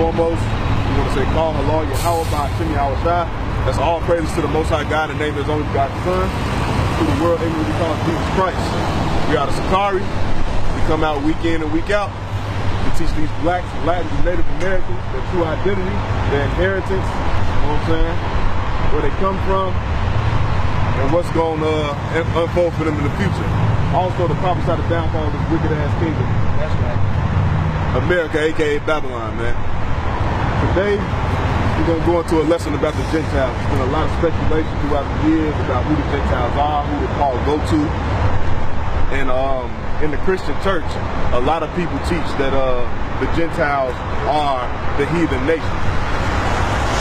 foremost, we want to say, call Allah, Yahweh, Ba'ashim, Yahweh. That's all praises to the Most High God in the name of His only begotten Son, to the world ignorantly called Jesus Christ. We are the SACREMENTO. We come out week in and week out to teach these blacks, Latins, and Native Americans their true identity, their inheritance, you know what I'm saying, where they come from, and what's going to unfold for them in the future. Also, to prophesy the downfall of this wicked-ass kingdom. That's right. America, a.k.a. Babylon, man. Today, we're going to go into a lesson about the Gentiles. There's been a lot of speculation throughout the years about who the Gentiles are, who the Paul go to. And in the Christian church, a lot of people teach that the Gentiles are the heathen nation.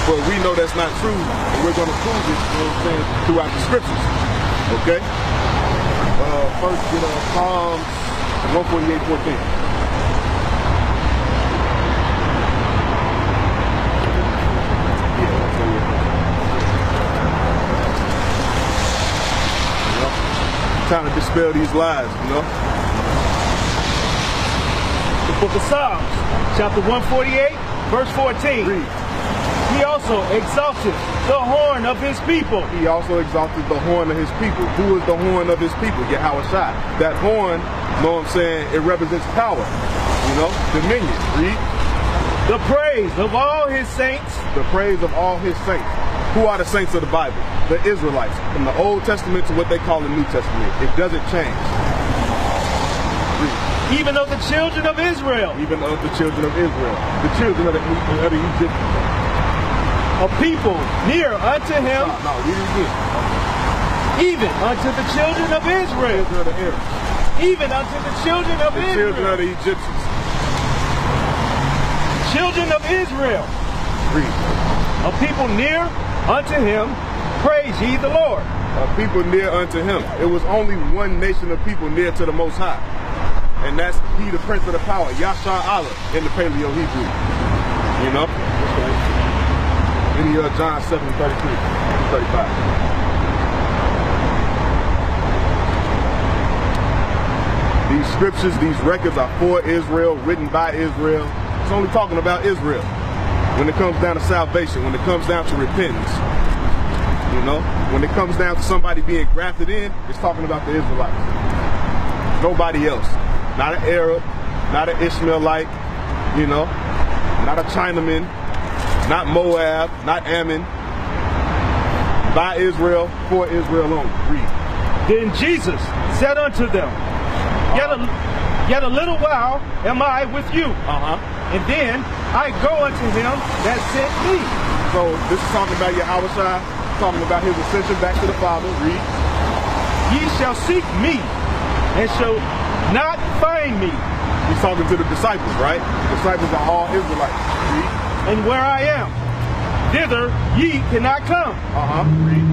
But we know that's not true, and we're going to prove it, you know what I'm saying, throughout the scriptures. Okay? First, Psalms 148:14. Trying to dispel these lies, The book of Psalms, chapter 148, verse 14. Read. He also exalted the horn of his people. He also exalted the horn of his people. Who is the horn of his people? Yahweh Shai. That horn, you know what I'm saying, it represents power, dominion. Read. The praise of all his saints. The praise of all his saints. Who are the saints of the Bible? The Israelites. From the Old Testament to what they call the New Testament. It doesn't change. Read. Even of the children of Israel. Even of the children of Israel. The children of the Egyptians. A people near unto him. No, read it again. Even unto the children of Israel. Children of the Arabs. Even unto the children of The Israel. children of the Egyptians. Children of Israel. Read. A people near unto him, praise ye the Lord. A people near unto him. It was only one nation of people near to the Most High. And that's he, the Prince of the Power, Yashar Allah, in the Paleo Hebrew. In John 7:33-35. These scriptures, these records are for Israel, written by Israel. It's only talking about Israel. When it comes down to salvation, when it comes down to repentance, when it comes down to somebody being grafted in, it's talking about the Israelites. Nobody else. Not an Arab, not an Ishmaelite, not a Chinaman, not Moab, not Ammon. By Israel, for Israel only. Read. Then Jesus said unto them, Yet a little while am I with you. And then I go unto him that sent me. So this is talking about Yahweh Shai, talking about his ascension back to the Father. Read. Ye shall seek me, and shall not find me. He's talking to the disciples, right? The disciples are all Israelites. Read. And where I am, thither ye cannot come. Read.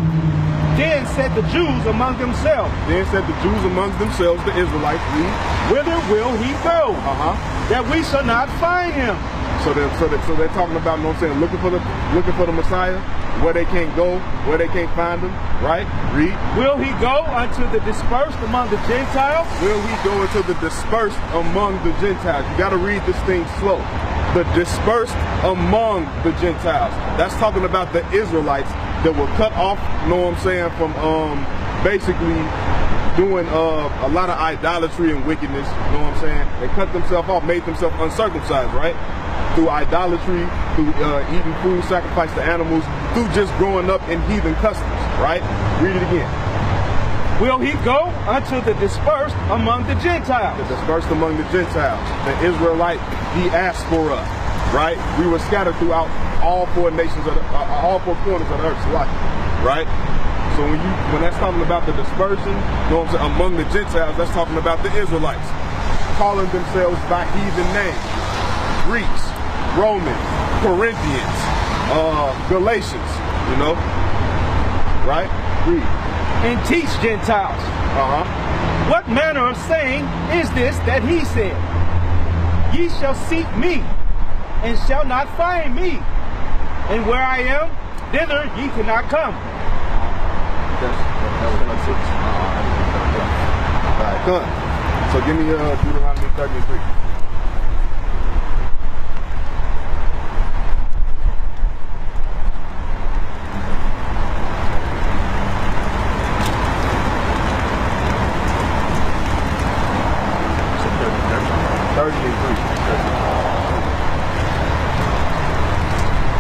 Then said the Jews among themselves. Then said the Jews among themselves, the Israelites. Read. Whither will he go? That we shall not find him. So they're talking about, looking for the Messiah, where they can't go, where they can't find him, right? Read. Will he go unto the dispersed among the Gentiles? Will he go into the dispersed among the Gentiles? You got to read this thing slow. The dispersed among the Gentiles. That's talking about the Israelites that were cut off, from basically doing a lot of idolatry and wickedness, They cut themselves off, made themselves uncircumcised, right? Through idolatry, through eating food, sacrifice to animals, through just growing up in heathen customs, right? Read it again. Will he go unto the dispersed among the Gentiles? The dispersed among the Gentiles. The Israelite diaspora, right? We were scattered throughout all four nations, all four corners of the earth, right? So when that's talking about the dispersion, among the Gentiles, that's talking about the Israelites, calling themselves by heathen names. Greeks, Romans, Corinthians, Galatians, right? Read. And teach Gentiles. What manner of saying is this that he said? Ye shall seek me, and shall not find me. And where I am, thither ye cannot come. Alright, come. So give me Deuteronomy 33.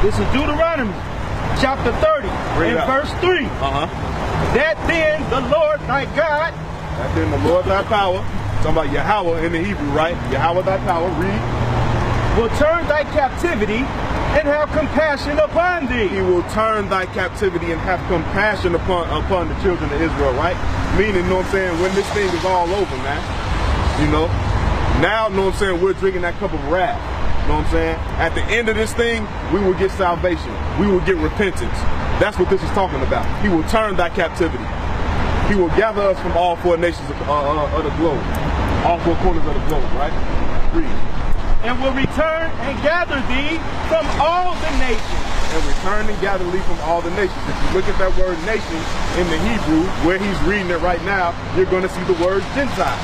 This is Deuteronomy chapter 30 and verse 3. That then the Lord thy God. That then the Lord thy power. Talking about Yahweh in the Hebrew, right? Yahweh thy power. Read. Will turn thy captivity and have compassion upon thee. He will turn thy captivity and have compassion upon the children of Israel, right? Meaning, you know what I'm saying, when this thing is all over, man, you know, now, you know what I'm saying, we're drinking that cup of wrath, you know what I'm saying? At the end of this thing, we will get salvation. We will get repentance. That's what this is talking about. He will turn thy captivity. He will gather us from all four nations of the globe, all four corners of the globe, right? Read. And will return and gather thee from all the nations. And return and gather thee from all the nations. If you look at that word nation in the Hebrew, where he's reading it right now, you're going to see the word Gentile.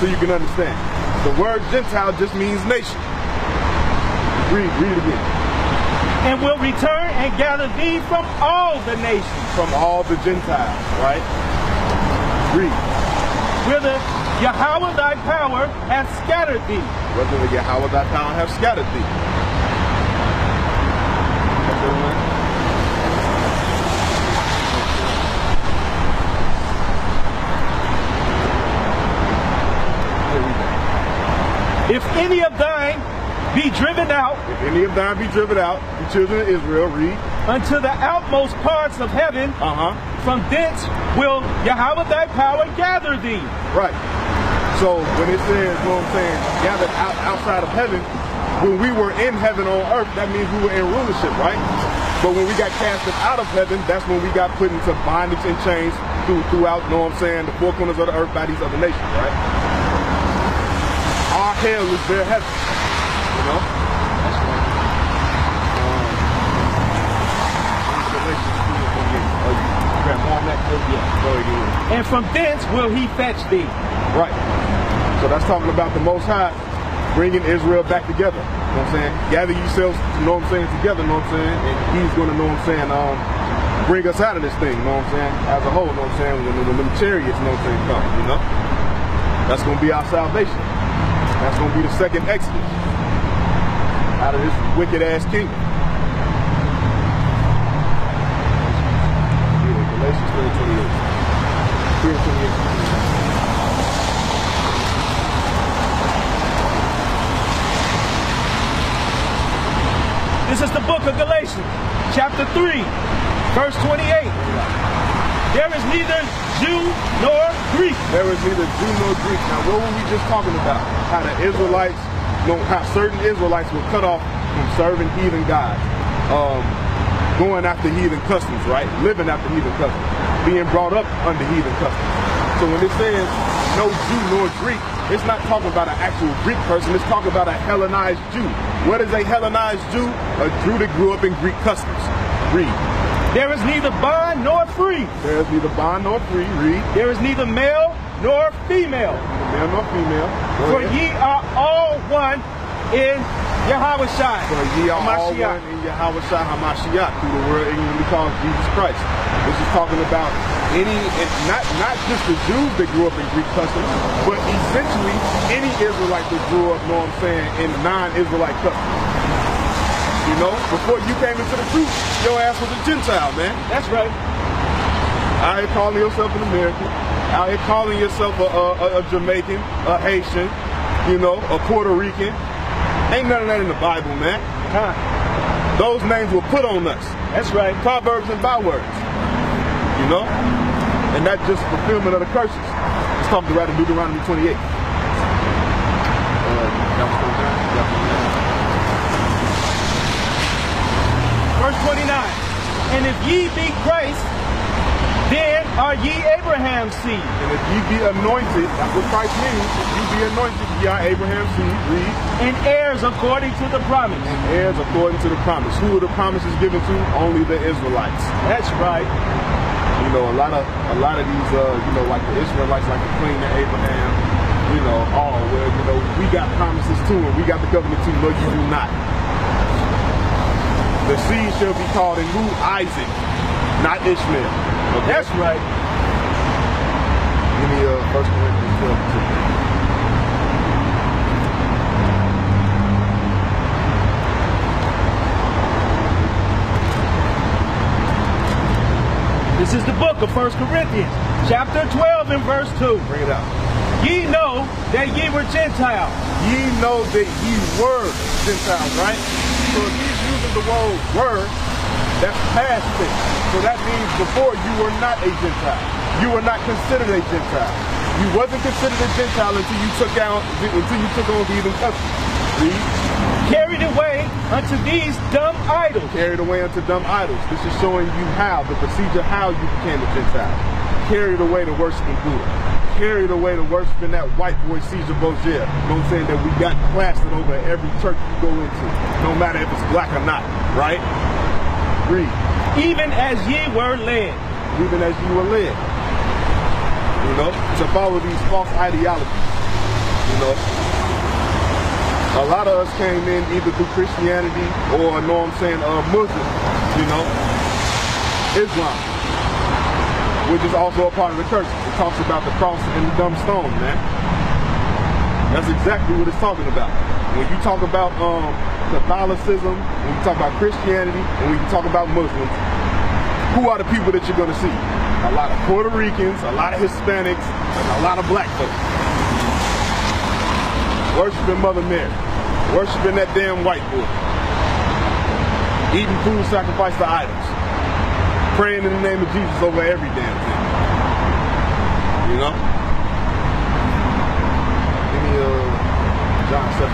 So you can understand. The word Gentile just means nation. Read it again. And will return and gather thee from all the nations. From all the Gentiles, right? Read. Whither Yahweh thy power hath scattered thee. Whether the Yahweh thy power hath scattered thee. If any of thine be driven out. If any of thine be driven out, the children of Israel, read. Unto the outmost parts of heaven. From thence will Yahweh thy power gather thee. Right. So when it says, you know what I'm saying, gathered outside of heaven, when we were in heaven on earth, that means we were in rulership, right? But when we got casted out of heaven, that's when we got put into bondage and chains throughout, you know what I'm saying, the four corners of the earth by these other nations, right? Our hell is their heaven, you know? That's right. And from thence will he fetch thee. Right. So that's talking about the Most High bringing Israel back together. You know what I'm saying? Gather yourselves, you know what I'm saying, together, you know what I'm saying? And he's going to, know what I'm saying, bring us out of this thing, you know what I'm saying? As a whole, you know what I'm saying? When them chariots, you know what I'm saying, come, you know? That's going to be our salvation. That's going to be the second exodus out of this wicked-ass kingdom. Galatians 3:28. 3:28. This is the book of Galatians, chapter 3, verse 28. There is neither Jew nor Greek. There is neither Jew nor Greek. Now, what were we just talking about? How the Israelites, how certain Israelites were cut off from serving heathen gods, going after heathen customs, right? Living after heathen customs, being brought up under heathen customs. So when it says no Jew nor Greek, it's not talking about an actual Greek person. It's talking about a Hellenized Jew. What is a Hellenized Jew? A Jew that grew up in Greek customs. Read. There is neither bond nor free. There is neither bond nor free. Read. There is neither male nor female. Neither male nor female. For ye are all one in Yahweh Shai. For ye are all one in Yahweh Shai HaMashiach, through the word ignorantly called Jesus Christ. This is talking about not just the Jews that grew up in Greek customs, but essentially any Israelite that grew up, you know what I'm saying, in non-Israelite customs. You know, before you came into the truth, your ass was a Gentile, man. That's right. Out here calling yourself an American, out here calling yourself a Jamaican, a Haitian, you know, a Puerto Rican. Ain't none of that in the Bible, man. Those names were put on us. That's right. Proverbs and bywords. You know? And that's just fulfillment of the curses. It's talking about in Deuteronomy 28. Verse 29. And if ye be Christ, then are ye Abraham's seed. And if ye be anointed, that's what Christ means. If ye be anointed, ye are Abraham's seed. Read. And heirs according to the promise. And heirs according to the promise. Who are the promises given to? Only the Israelites. That's right. You know, a lot of these, you know, like the Israelites like to claim to Abraham, you know, well, you know, we got promises too, and we got the covenant too. No, you do not. The seed shall be called in who? Isaac, not Ishmael. Okay? That's right. Give me 1 Corinthians 12:2. This is the book of 1 Corinthians, chapter 12 and verse 2. Bring it out. Ye know that ye were Gentiles. Ye know that ye were Gentiles, right? So if he's using the word were, that's past tense. So that means before you were not a Gentile. You were not considered a Gentile. You wasn't considered a Gentile until you took on heathen customs. Read. Carried away unto these dumb idols. Carried away unto dumb idols. This is showing you how, the procedure how you became a Gentile. Carried away to worshiping Buddha. Carried away to worshiping that white boy Caesar Borgia. You know what I'm saying? That we got plastered over every church you go into. No matter if it's black or not. Right? Read. Even as ye were led. Even as you were led. You know? To follow these false ideologies. You know? A lot of us came in either through Christianity or, you know what I'm saying, Muslim, you know, Islam, which is also a part of the church. It talks about the cross and the dumb stone, man. That's exactly what it's talking about. When you talk about Catholicism, when you talk about Christianity, and when you talk about Muslims, who are the people that you're going to see? A lot of Puerto Ricans, a lot of Hispanics, and a lot of black folks. Worshiping Mother Mary. Worshiping that damn white boy. Eating food sacrificed to idols. Praying in the name of Jesus over every damn thing. You know? Give me John 7:35.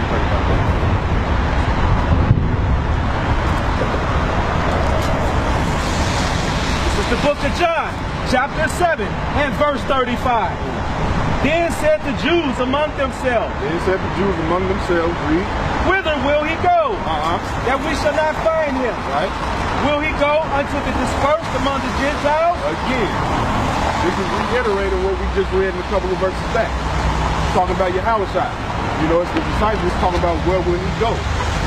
This is the book of John, chapter 7 and verse 35. Then said the Jews among themselves. Read. Whither will he go? That we shall not find him. Right. Will he go unto the dispersed among the Gentiles? Again, this is reiterating what we just read in a couple of verses back. Talking about Yahushua. You know, it's the disciples talking about where will he go?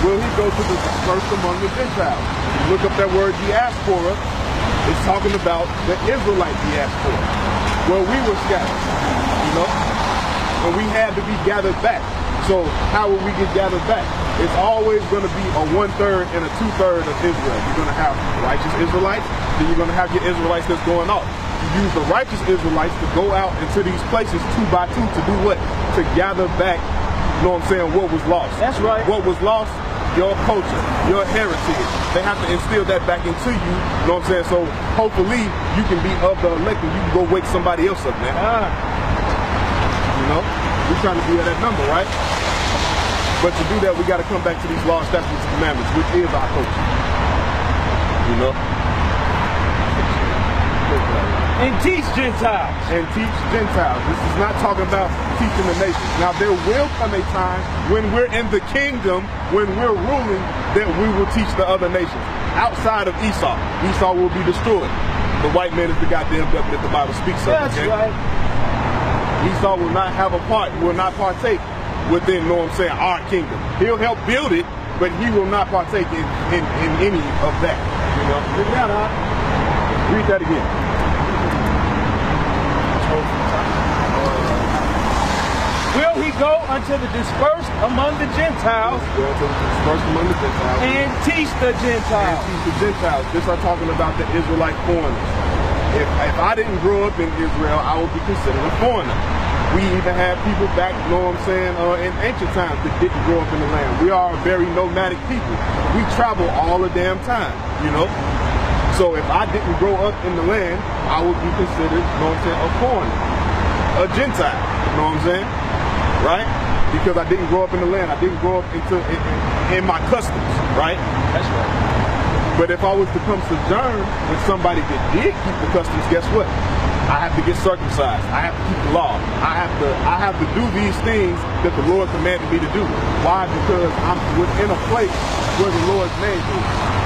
Will he go to the dispersed among the Gentiles? You look up that word diaspora, it's talking about the Israelite diaspora, where we were scattered. You know, and we had to be gathered back. So how will we get gathered back? It's always going to be a 1/3 and a 2/3 of Israel. You're going to have righteous Israelites, then you're going to have your Israelites that's going off. You use the righteous Israelites to go out into these places 2 by 2 to do what? To gather back, you know what I'm saying, what was lost. That's right. What was lost? Your culture, your heritage. They have to instill that back into you, you know what I'm saying? So hopefully you can be of the elect and you can go wake somebody else up, man. You know, we're trying to be at that number, right? But to do that, we got to come back to these laws, statutes, and commandments, which is our culture. You know? And teach Gentiles. And teach Gentiles. This is not talking about teaching the nations. Now, there will come a time when we're in the kingdom, when we're ruling, that we will teach the other nations. Outside of Esau. Esau will be destroyed. The white man is the goddamn devil that the Bible speaks of. That's right. Esau will not have a part, will not partake within, you know what I'm saying, our kingdom. He'll help build it, but he will not partake in any of that. You know? Read that again. Will he go unto the dispersed among the Gentiles? Go unto the dispersed among the Gentiles. And teach the Gentiles. And teach the Gentiles. This are talking about the Israelite foreigners. If I didn't grow up in Israel, I would be considered a foreigner. We even had people back, you know what I'm saying, in ancient times that didn't grow up in the land. We are a very nomadic people. We travel all the damn time, you know? So if I didn't grow up in the land, I would be considered, you know what I'm saying, a foreigner, a Gentile, you know what I'm saying, right? Because I didn't grow up in the land. I didn't grow up in my customs, right? That's right. But if I was to come sojourn with somebody that did keep the customs, guess what? I have to get circumcised. I have to keep the law. I have to do these things that the Lord commanded me to do. Why? Because I'm within a place where the Lord's name is,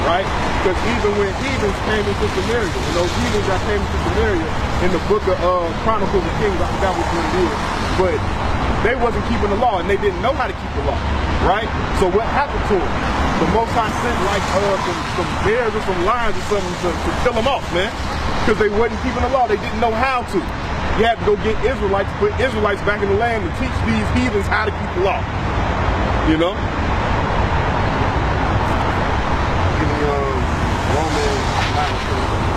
right? Because even when heathens came into Samaria, and those heathens that came into Samaria in the book of Chronicles of Kings, I forgot which one it is, but they wasn't keeping the law and they didn't know how to keep the law, right? So what happened to them? The Most High sent like some bears or some lions or something to kill them off, man. Because they wasn't keeping the law. They didn't know how to. You had to go get Israelites, put Israelites back in the land to teach these heathens how to keep the law. You know? Give me Romans 9:20.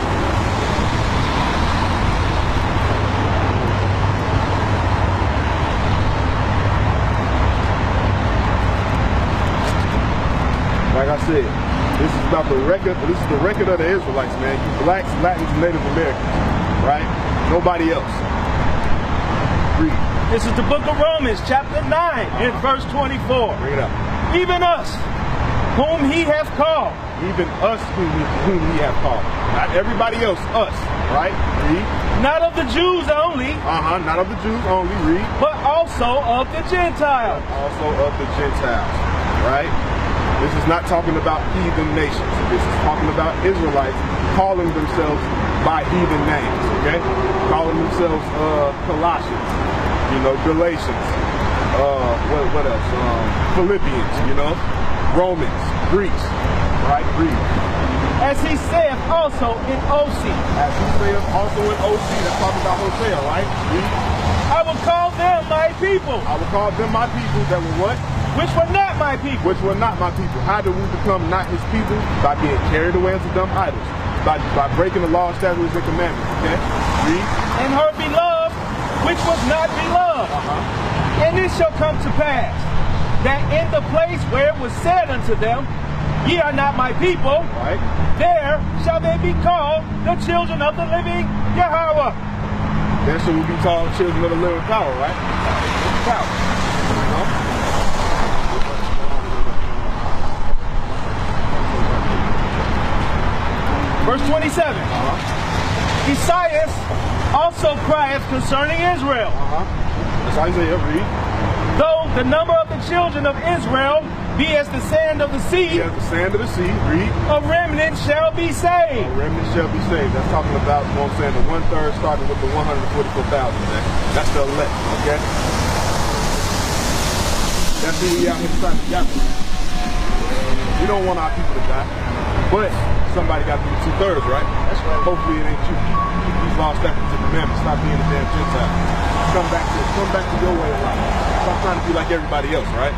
Like I said, this is about the record. This is the record of the Israelites, man. You blacks, Latins, Native Americans, right? Nobody else. Read. This is the book of Romans, chapter 9, and verse 24. Bring it up. Even us, whom he hath called. Even us whom he hath called. Not everybody else, us, right? Read. Not of the Jews only. Not of the Jews only, read. But also of the Gentiles. Also of the Gentiles, right? This is not talking about heathen nations. This is talking about Israelites calling themselves by heathen names, okay? Calling themselves Colossians, you know, Galatians, what else? Philippians, you know, Romans, Greeks, right? Greek. As he saith also in OC. As he saith also in OC, that's talking about Hosea, right? Read. I will call them my people. I will call them my people that were what? Which were not my people. Which were not my people. How do we become not his people? By being carried away into dumb idols. By breaking the law, statutes, and commandments. Okay? Read. And her beloved, which was not beloved. And it shall come to pass, that in the place where it was said unto them, ye are not my people, right, there shall they be called the children of the living Yahweh. There shall we be called children of the living power, right? Power. You know? Verse 27. Esaias also crieth concerning Israel. That's Isaiah, read. Though the number of the children of Israel be as the sand of the sea. Be as the sand of the sea, read. A remnant shall be saved. A remnant shall be saved. That's talking about, you know what I'm saying, the 1/3 starting with the 144,000, man. That's the elect, okay? That's who we out here trying to get. We don't want our people to die. But somebody got to be the 2/3, right? That's right. Hopefully it ain't you. These laws, statutes, and commandments. Stop being a damn Gentile. Come back to your way of life. Stop trying to be like everybody else, right?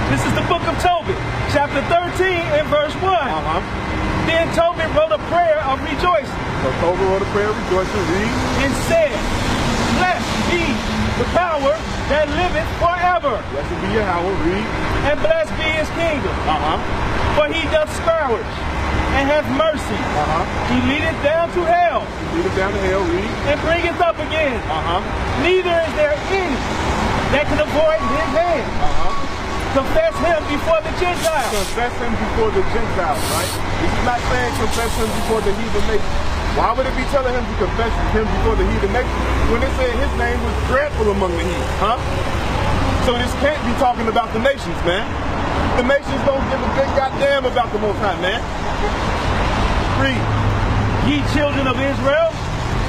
This is the book of Tobit, chapter 13 and verse 1. Then Tobit wrote a prayer of rejoicing. So Tobit wrote a prayer of rejoicing, read. And said, blessed be the power that liveth forever. Blessed be Yahweh, read. And blessed be his kingdom. For he doth scourge and hath mercy. He leadeth down to hell. He leadeth down to hell, read. And bringeth up again. Neither is there any that can avoid his hand. Confess him before the Gentiles. Confess him before the Gentiles, right? This is not saying confess him before the heathen nation. Why would it be telling him to confess him before the heathen nation when it said his name was dreadful among the heathen, So this can't be talking about the nations, man. The nations don't give a big goddamn about the Most High, man. Read. Ye children of Israel.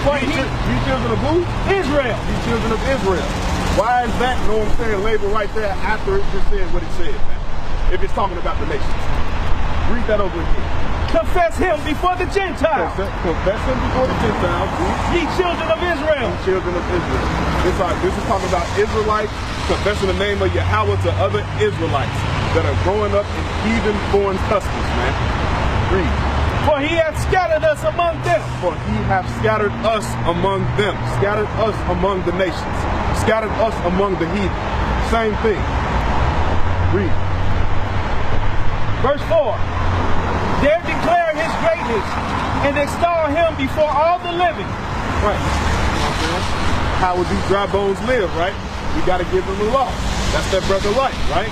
Ye children of who? Israel. Ye children of Israel. Why is that, you know what I'm saying, labeled right there after it just said what it said, man? If it's talking about the nations. Read that over again. Confess him before the Gentiles. Confess him before the Gentiles. Ye children of Israel. Ye children of Israel. This is talking about Israelites confessing the name of Yahweh to other Israelites that are growing up in heathen foreign customs, man. Read. For he hath scattered us among them. For he hath scattered us among them. Scattered us among the nations. Scattered us among the heathen. Same thing. Read. Verse 4. There declare his greatness and extol him before all the living. Right. You know what I'm saying? How would these dry bones live, right? We got to give them the law. That's their breath of life, right?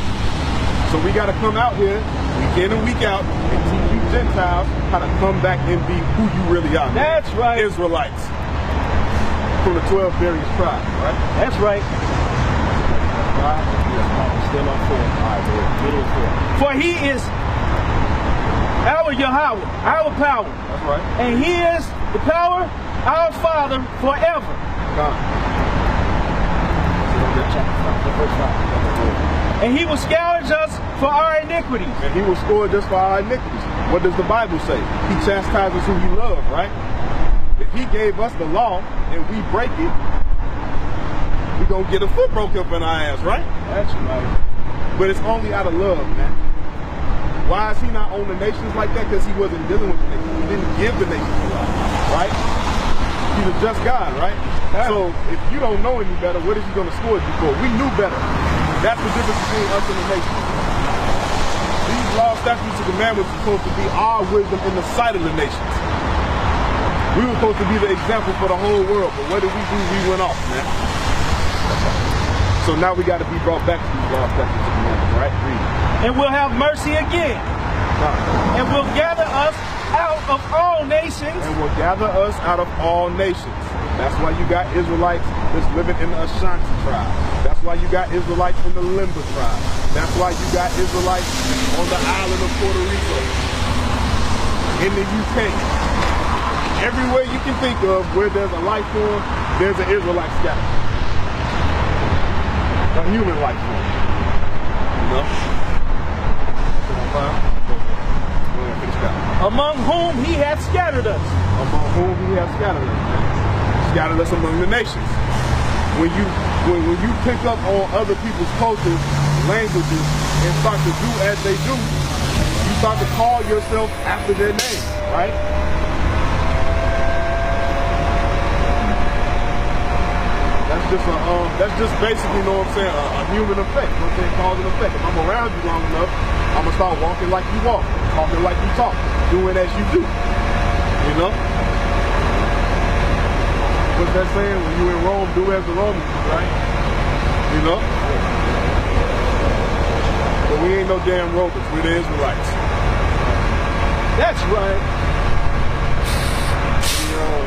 So we got to come out here week in and week out and teach you Gentiles how to come back and be who you really are. Man. That's right. Israelites. From the 12 various tribes, right? That's right. Still on 4. All right, middle of 4. For he is our Yahweh, our power. That's right. And he is the power, our Father, forever. And he will scourge us for our iniquities. And he will scourge us for our iniquities. What does the Bible say? He chastises who he loves, right? If he gave us the law and we break it, we're going to get a foot broke up in our ass, right? That's right. But it's only out of love, man. Why is he not on the nations like that? Because he wasn't dealing with the nations. He didn't give the nations to us, right? He's a just God, right? So if you don't know any better, what is he going to scourge you for? We knew better. That's the difference between us and the nations. These laws, statutes, and commandments are supposed to be our wisdom in the sight of the nations. We were supposed to be the example for the whole world, but what did we do? We went off, man. So now we got to be brought back to these laws, statutes, and commandments, right? Read. And we'll have mercy again. And will gather us out of all nations. And will gather us out of all nations. That's why you got Israelites that's living in the Ashanti tribe. That's why you got Israelites in the Limba tribe. That's why you got Israelites on the island of Puerto Rico, in the UK. Everywhere you can think of where there's a life form, there's an Israelite scattered. A human life form. You know? Among whom he hath scattered us. Among whom he hath scattered us. Scattered us among the nations. When you pick up on other people's cultures, languages, and start to do as they do, you start to call yourself after their name, right? That's just basically, you know what I'm saying, a human effect. You know what I'm saying, cause and effect. If I'm around you long enough, I'm gonna start walking like you walk, talking like you talk, doing as you do. You know? What's that saying? When you in Rome, do as the Romans do, right? You know? But we ain't no damn Romans. We're the Israelites. That's right. You know,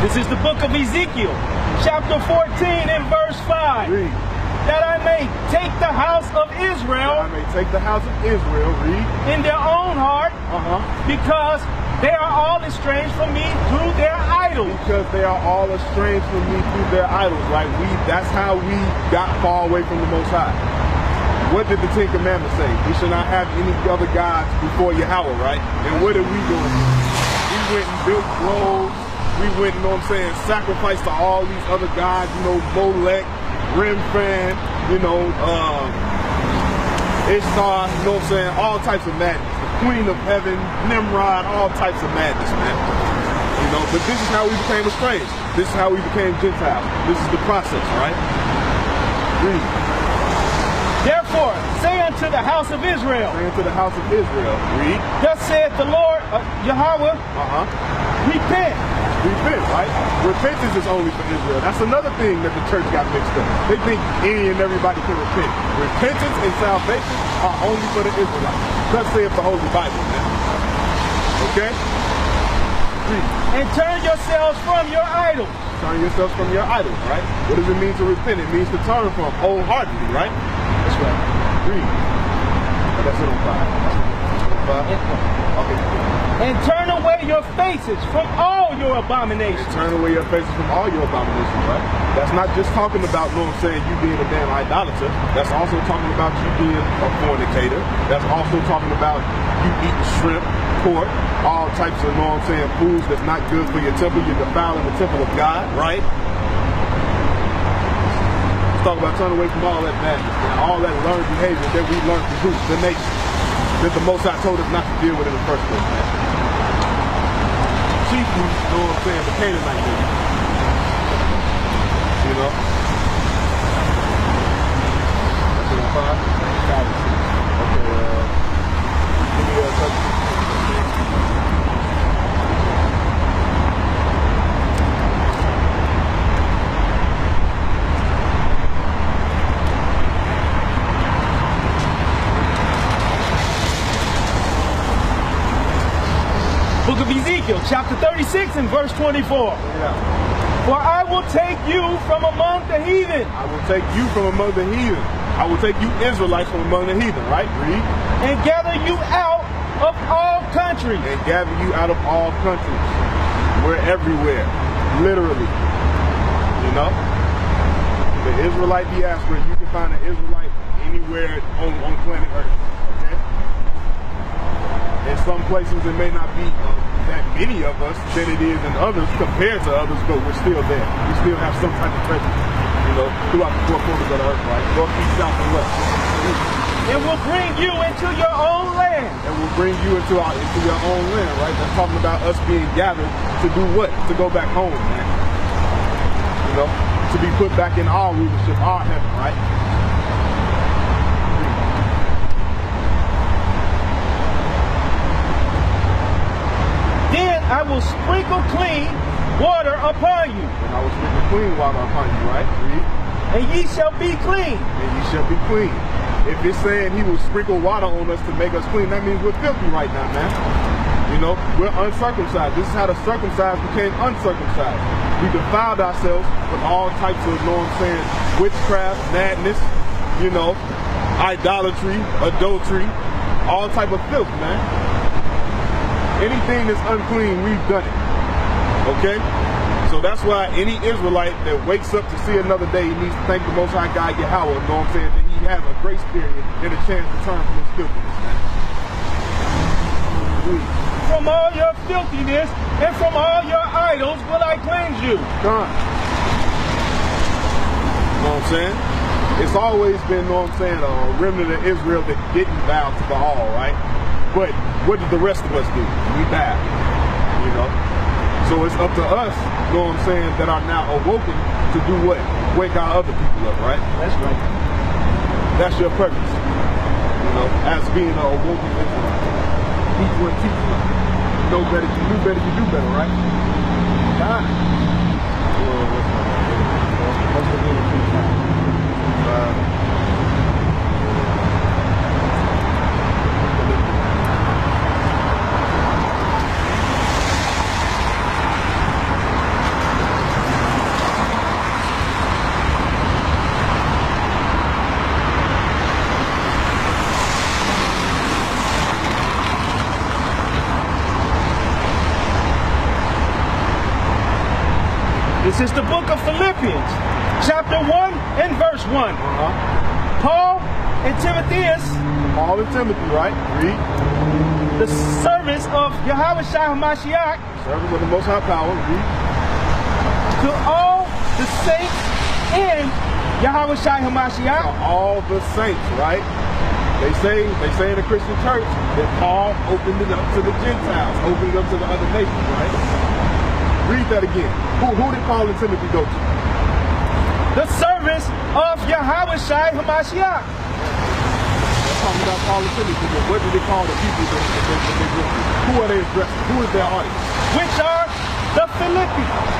This is the book of Ezekiel, chapter 14 and verse 5. Read. That I may take the house of Israel. That I may take the house of Israel, read. In their own heart, because they are all estranged from me through their idols. Because they are all estranged from me through their idols, right? That's how we got far away from the Most High. What did the Ten Commandments say? We should not have any other gods before Yahweh, right? And what did we do? We went and built groves. We went, you know what I'm saying, sacrificed to all these other gods, you know, Molech, Remphan, you know, Ishtar, you know what I'm saying, all types of madness. The Queen of Heaven, Nimrod, all types of madness, man. You know, but this is how we became estranged. This is how we became Gentiles. This is the process, right? Read. Therefore, say unto the house of Israel. Say unto the house of Israel. Read. Thus saith the Lord, Yahweh, repent. Repent, right? Repentance is only for Israel. That's another thing that the church got mixed up. They think any and everybody can repent. Repentance and salvation are only for the Israelites. Thus saith the Holy Bible, man. Okay? And turn yourselves from your idols. Turn yourselves from your idols, right? What does it mean to repent? It means to turn from wholeheartedly, right? That's right. Read. Oh, that's it on 5. 5? Okay. And turn away your faces from all your abominations. And turn away your faces from all your abominations, right? That's not just talking about, you know what I'm saying, you being a damn idolater. That's also talking about you being a fornicator. That's also talking about you eating shrimp, pork, all types of, you know what I'm saying, foods that's not good for your temple. You're defiling the temple of God, right? Let's talk about turning away from all that madness and all that learned behavior that we learned from who? The nation. That the Most High told us not to deal with in the first place, man. Chiefly, you know what I'm saying, the Canaanite nation. You know? That's 5? 5 and 6. Okay, give me a touch. Book of Ezekiel, chapter 36 and verse 24. Yeah. For I will take you from among the heathen. I will take you from among the heathen. I will take you Israelites from among the heathen, right? Read. And gather you out of all countries. And gather you out of all countries. We're everywhere. Literally. You know? The Israelite diaspora, you can find an Israelite anywhere on planet Earth. Okay? In some places it may not be that many of us than it is in others compared to others, but we're still there. We still have some type of presence, you know, throughout the four corners of the earth, right? North, east, south, and west. It will bring you into your own land. And will bring you into your own land, right? That's talking about us being gathered to do what? To go back home, man. You know, to be put back in our rulership, our heaven, right? Then I will sprinkle clean water upon you. And I will sprinkle clean water upon you, right? Read. And ye shall be clean. And ye shall be clean. If it's saying he will sprinkle water on us to make us clean, that means we're filthy right now, man. You know, we're uncircumcised. This is how the circumcised became uncircumcised. We defiled ourselves with all types of, you know what I'm saying, witchcraft, madness, you know, idolatry, adultery, all type of filth, man. Anything that's unclean, we've done it. Okay? So that's why any Israelite that wakes up to see another day needs to thank the Most High God, Yahweh, you know what I'm saying, that he has a grace period and a chance to turn from his filthiness, man. From all your filthiness and from all your idols will I cleanse you. God. You know what I'm saying? It's always been, you know what I'm saying, a remnant of Israel that didn't bow to Baal, right? But what did the rest of us do? We bowed, you know? So it's up to us, you know what I'm saying, that are now awoken to do what? Wake our other people up, right? That's right. That's your purpose, you know, as being an awoken Israelite. Teach what teach. You know better, you do better, you do better, right? God. This is the book of Philippians, chapter 1 and verse 1. Paul and Timotheus. Paul and Timothy, right? Read. The service of Yahweh Shai HaMashiach. Service of the Most High Power. Read. To all the saints in Yahweh Shai HaMashiach. To all the saints, right? They say in the Christian church that Paul opened it up to the Gentiles, opened it up to the other nations, right? Read that again. Who did Paul and Timothy go to? The service of Yahweh Shai HaMashiach. That's talking about Paul and Timothy, but what did they call the people that they went to? Who are they addressing? Who is their audience? Which are the Philippians.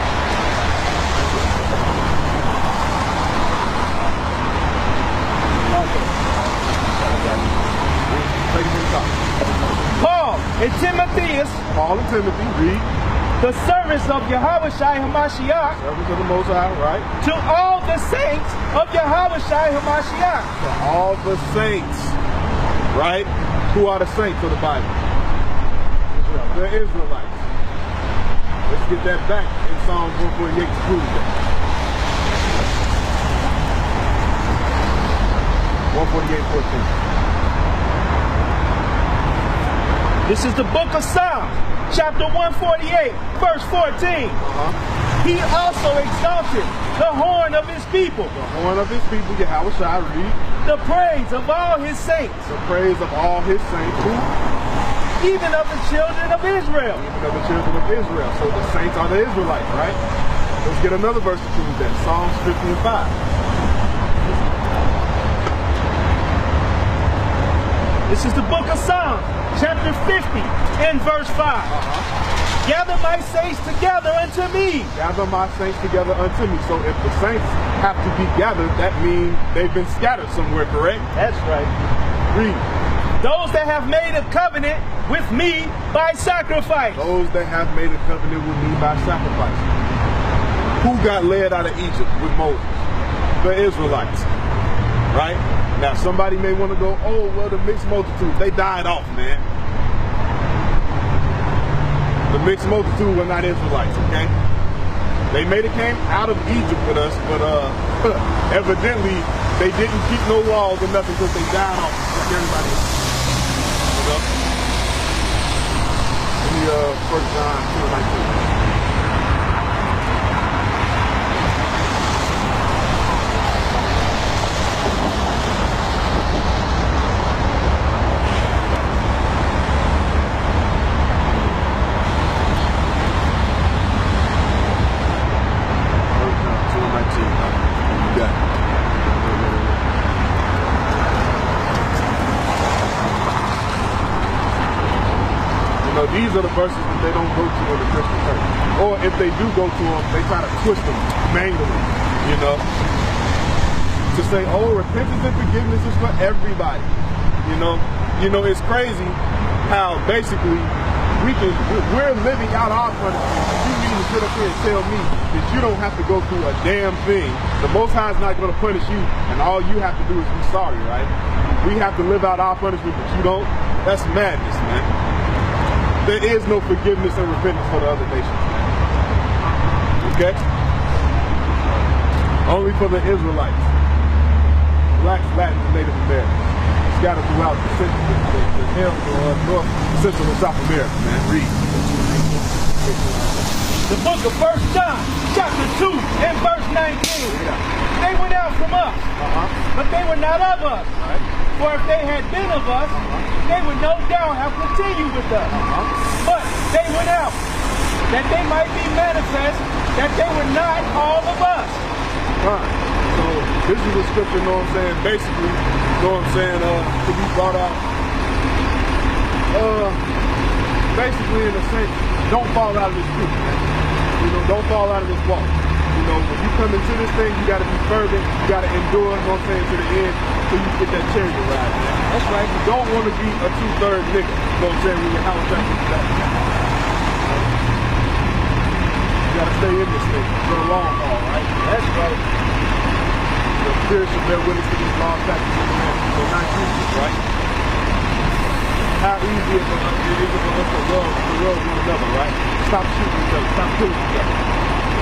Paul and Timotheus. Paul and Timothy, read. The service of Yahweh Shai HaMashiach. Service of the Most High, right? To all the saints of Yahweh Shai HaMashiach. To all the saints, right? Who are the saints of the Bible? The Israelites. Let's get that back in Psalms 148 to prove that. 148:14. This is the book of Psalms, chapter 148, verse 14. He also exalted the horn of his people. The horn of his people, Yahweh shall read. The praise of all his saints. The praise of all his saints. Who? Even of the children of Israel. Even of the children of Israel. So the saints are the Israelites, right? Let's get another verse to prove that. Psalms 50:5. This is the book of Psalms, chapter 50 and verse 5. Gather my saints together unto me. Gather my saints together unto me. So if the saints have to be gathered, that means they've been scattered somewhere, correct? That's right. Read. Those that have made a covenant with me by sacrifice. Those that have made a covenant with me by sacrifice. Who got led out of Egypt with Moses? The Israelites. Right? Now somebody may want to go, oh, well, the mixed multitude, they died off, man. The mixed multitude were not Israelites, okay? They may have came out of Egypt with us, but evidently they didn't keep no laws or nothing because they died off like everybody else. You know? Give me 1 John 2:19. These are the verses that they don't go to in the Christian church. Or if they do go to them, they try to twist them, mangle them, you know. To say, oh, repentance and forgiveness is for everybody. You know, it's crazy how basically we're living out our punishment. You mean to sit up here and tell me that you don't have to go through a damn thing. The Most High is not going to punish you, and all you have to do is be sorry, right? We have to live out our punishment, but you don't. That's madness, man. There is no forgiveness and repentance for the other nations. Okay? Only for the Israelites. Blacks, Latins, and Native Americans. Scattered throughout the North, Central, and South America, man. Read. The book of 1 John, chapter 2 and verse 19. They went out from us, but they were not of us. For if they had been of us, they would no doubt have continued with us. But they went out, that they might be manifest, that they were not all of us. Right. So this is a scripture, you know what I'm saying? Basically, you know what I'm saying, to be brought out. Basically, in a sense, don't fall out of this group, man. You know, don't fall out of this walk. You know, when you come into this thing, you got to be fervent, you got to endure, you know what I'm saying, to the end, so you get that chariot ride, man. That's right. You don't want to be a 2/3 nigga, you know what I'm saying, when you're how back. You got to stay in this thing for the long haul, right? That's right. Your spirit should bear witness to these laws, statutes, and commandments. They're not useless, right? How easy is it for us to love one another, right? Stop shooting each other, stop killing each other.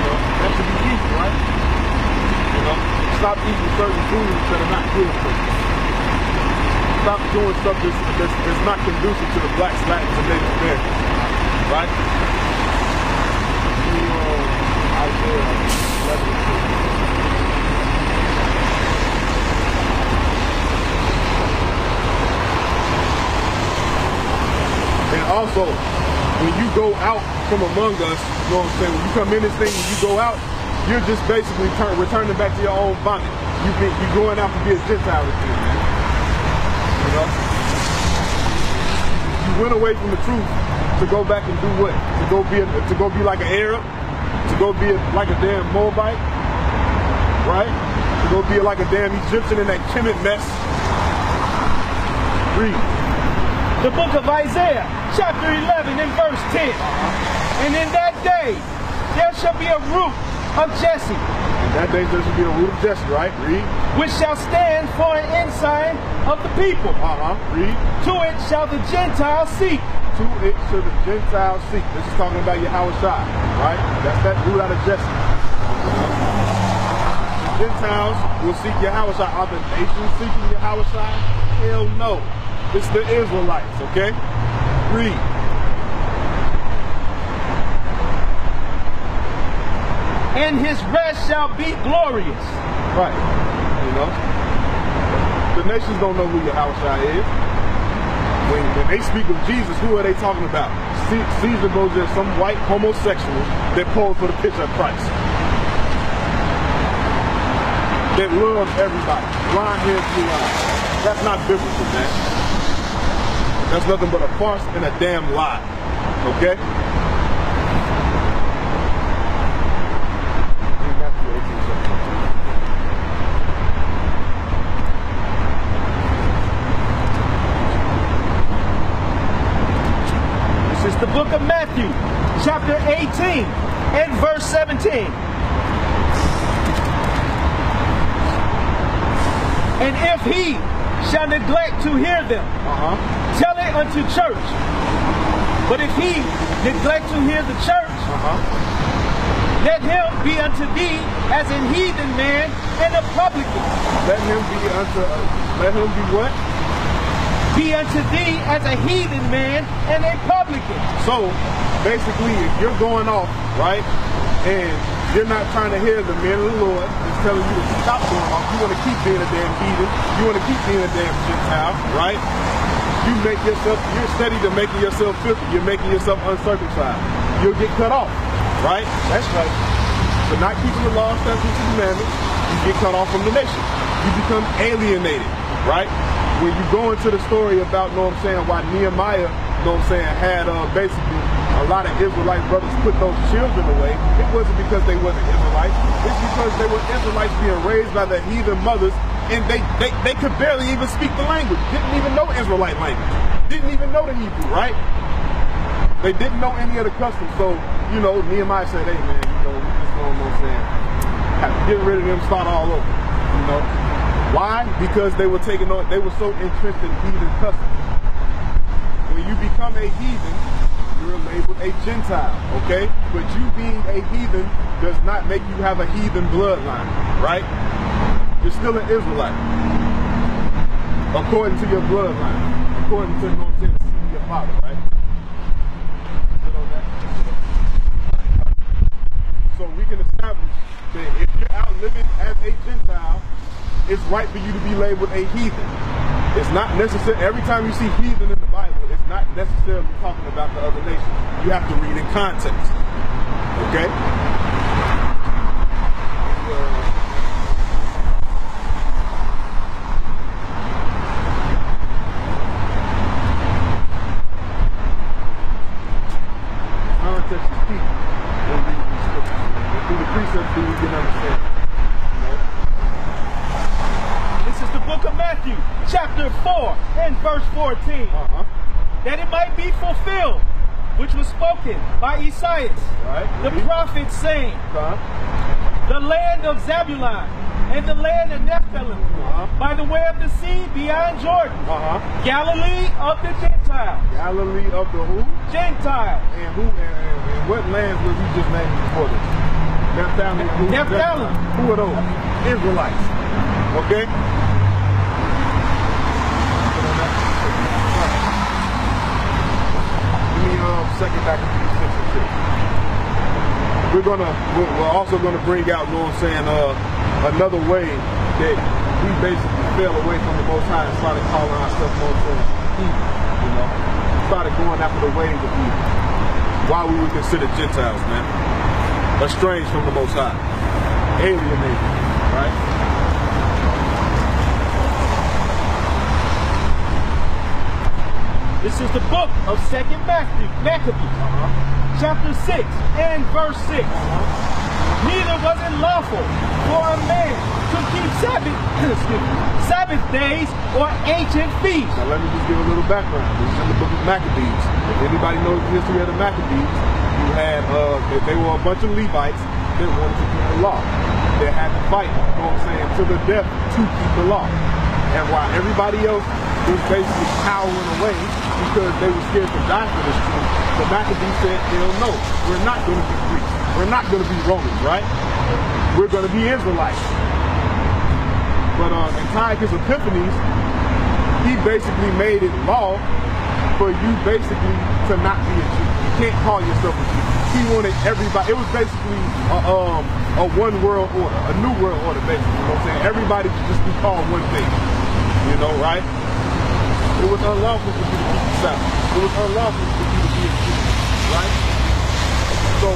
You know, that should be easy, right? You know, stop eating certain foods that are not good for you. Stop doing stuff that's not conducive to the blacks, Latins, and Native Americans, right? Isaiah 11:2. And also, when you go out from among us, you know what I'm saying, when you come in this thing, when you go out, you're just basically returning back to your own vomit. You're going out to be a Gentile again, man. You know? You went away from the truth to go back and do what? To go be like an Arab? To go be like a damn Moabite? Right? To go be like a damn Egyptian in that Kemet mess? Read. The book of Isaiah, chapter 11 and verse 10. And in that day, there shall be a root of Jesse. In that day there should be a root of Jesse, right? Read. Which shall stand for an ensign of the people. Read. To it shall the Gentiles seek. To it shall the Gentiles seek. This is talking about Yahweh Shai, right? That's that root out of Jesse. The Gentiles will seek Yahweh Shai. Are the nations seeking Yahweh Shai? Hell no. It's the Israelites, okay? Read. And his rest shall be glorious. Right. You know? The nations don't know who Yahweh Shai is. When they speak of Jesus, who are they talking about? Caesar goes there, some white homosexual that posed for the picture of Christ. That loves everybody. Blonde hair, blue eyes. That's not biblical, man. That's nothing but a farce and a damn lie. Okay? This is the book of Matthew, chapter 18 and verse 17. And if he shall neglect to hear them, tell it unto church. But if he neglect to hear the church, let him be unto thee as a heathen man and a publican. Let him be what? Be unto thee as a heathen man and a publican. So, basically, if you're going off, right, and you're not trying to hear the man of the Lord that's telling you to stop going off, you want to keep being a damn heathen, you want to keep being a damn Gentile, right? You're steady to making yourself filthy, you're making yourself uncircumcised. You'll get cut off, right? That's right. For not keeping the law, statutes, and commandments, you get cut off from the nation. You become alienated, right? When you go into the story about, know what I'm saying, why Nehemiah, know what I'm saying, had basically a lot of Israelite brothers put those children away, it wasn't because they wasn't Israelites. It's because they were Israelites being raised by their heathen mothers, and they could barely even speak the language, didn't even know Israelite language, didn't even know the Hebrew, right? They didn't know any of the customs. So, you know, Nehemiah said, hey man, you know, we just know what I'm saying, have to get rid of them, start all over, you know? Why? Because they were they were so entrenched in heathen customs. When you become a heathen, you're labeled a Gentile, okay? But you being a heathen does not make you have a heathen bloodline, right? You're still an Israelite, according to your bloodline, according to your father, right? So we can establish that if you're out living as a Gentile, it's right for you to be labeled a heathen. It's not necessary. Every time you see heathen in the Bible, it's not necessarily talking about the other nations. You have to read in context. Okay? Context is key when reading these scriptures. And through the precepts, we can understand. The book of Matthew, chapter 4 and verse 14. That it might be fulfilled, which was spoken by Isaiah, the prophet, saying, the land of Zebulun and the land of Nephthalim, by the way of the sea beyond Jordan, Galilee of the Gentiles. Galilee of the who? Gentiles. And who? And what lands were we just named before this? Nephthalim. Who are those? Israelites. Okay? Second back to 6 and 6. We're also gonna bring out, you know what I'm saying, another way that we basically fell away from the Most High and started calling ourselves, you know what I'm saying, heathen, you know, started going after the ways of heathen. Why we were considered Gentiles, man, estranged from the Most High, alienated, right? This is the book of 2nd Maccabees, chapter 6 and verse 6. Neither was it lawful for a man to keep Sabbath days or ancient feasts. Now let me just give a little background. This is in the book of Maccabees. If anybody knows the history of the Maccabees, you had they were a bunch of Levites they wanted to keep the law. They had to fight, you know what I'm saying, to the death to keep the law. And while everybody else was basically cowering away because they were scared to die for this truth, the Maccabees said, hell no, we're not going to be Greeks. We're not going to be Romans, right? We're going to be Israelites. But Antiochus Epiphanes, he basically made it law for you basically to not be a Jew. You can't call yourself a Jew. He wanted everybody, it was basically a one world order, a new world order basically, you know what I'm saying? Everybody should just be called one thing, you know, right? It was unlawful for you to keep the Sabbath. It was unlawful for you to be a Jew, right? So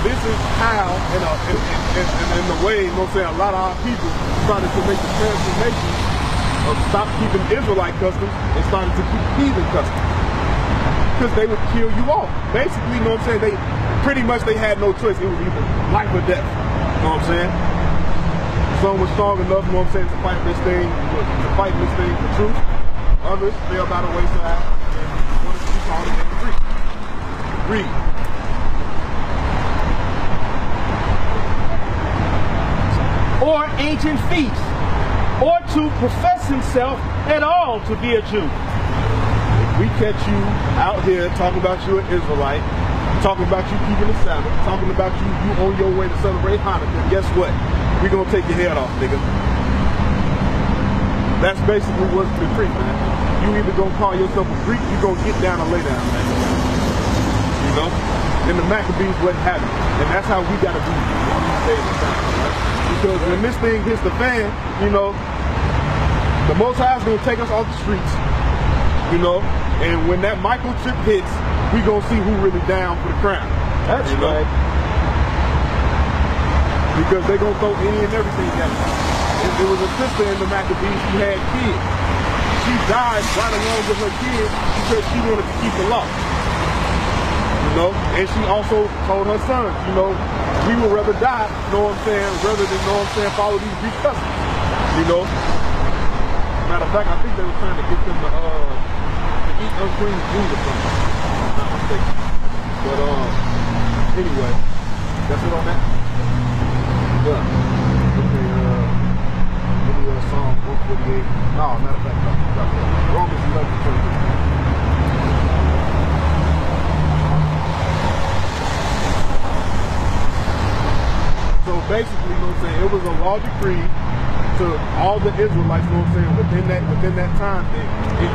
this is how, in the way, you know what I'm saying, a lot of our people started to make the transformation of stop keeping Israelite customs and started to keep heathen customs. Because they would kill you off. Basically, you know what I'm saying, they had no choice. It was either life or death. You know what I'm saying? Some were strong enough, you know what I'm saying, to fight this thing for truth. Others fell by the wayside and wanted to be called again to Greek. Read. Or ancient feasts, or to profess himself at all to be a Jew. We catch you out here talking about you an Israelite, talking about you keeping the Sabbath, talking about you on your way to celebrate Hanukkah. Guess what? We're going to take your head off, nigga. That's basically what's the trick, man. You either going to call yourself a Greek, you're going to get down or lay down, man. You know? And the Maccabees wouldn't have it. And that's how we got to be these days and times, right? Because when this thing hits the fan, you know, the Most High is going to take us off the streets. You know, and when that microchip hits, we gonna see who really down for the crown. That's right. Because they gonna throw any and everything at us. There was a sister in the Maccabees who had kids. She died right along with her kids because she wanted to keep the law. You know, and she also told her sons, you know, we would rather die, you know what I'm saying, rather than, you know what I'm saying, follow these Greek customs. You know. Matter of fact, I think they were trying to get them to eat unclean food or something. I'm not mistaken. But anyway, that's it on that. Yeah. Okay, give me Psalm 148. No, matter of fact, no. Romans 11:23. So basically, you know what I'm saying, it was a law decree to all the Israelites, you know what I'm saying, within that time thing.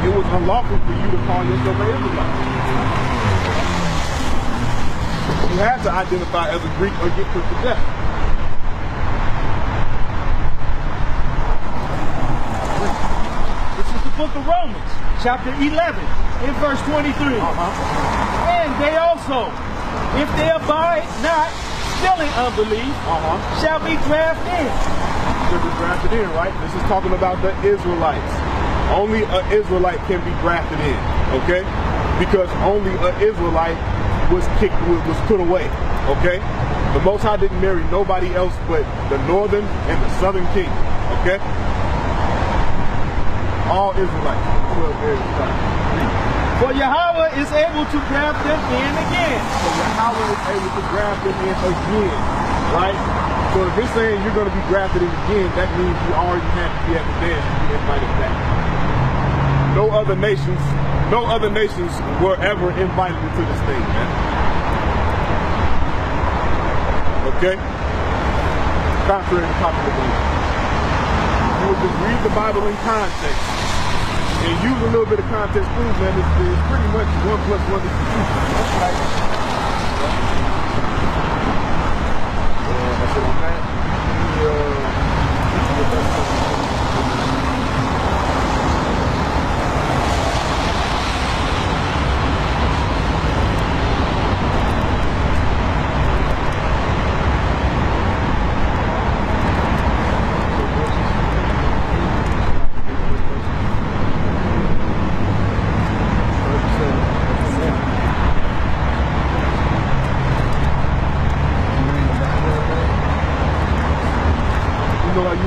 It was unlawful for you to call yourself an Israelite. You had to identify as a Greek or get put to death. This is the book of Romans, chapter 11, in verse 23. And they also, if they abide not still in unbelief, shall be grafted in. Grafted in, right? This is talking about the Israelites. Only an Israelite can be grafted in, okay? Because only an Israelite was put away, okay? The Most High didn't marry nobody else but the northern and the southern kingdom, okay? All Israelites, 12 Israelites. For Yahweh is able to graft them in again. So Yahweh is able to graft them in again, right? So if it's saying you're going to be grafted in again, that means you already had to be at the dance to be invited back. No other nations were ever invited into this thing, man. Okay? Contrary to popular belief. You would just read the Bible in context and use a little bit of context clues, man. It's pretty much 1 + 1 is 2. That's right. That's it on that.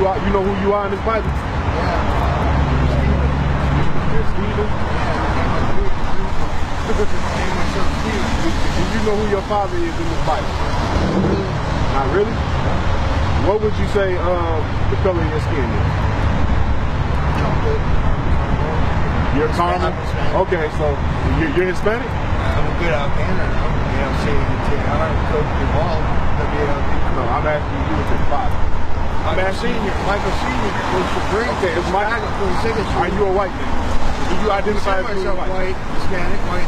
You know who you are in this Bible? Stephen. Do you know who your father is in this Bible? Not really? What would you say the color of your skin is? You're caramel? Okay, so you're Hispanic? I'm a good Alabama. You know, saying coach the ball. No, I'm asking you with your father. I'm asking you. Michael Senior. Okay, it's Michael. Are you a white man? Do you identify as being white? Hispanic, white,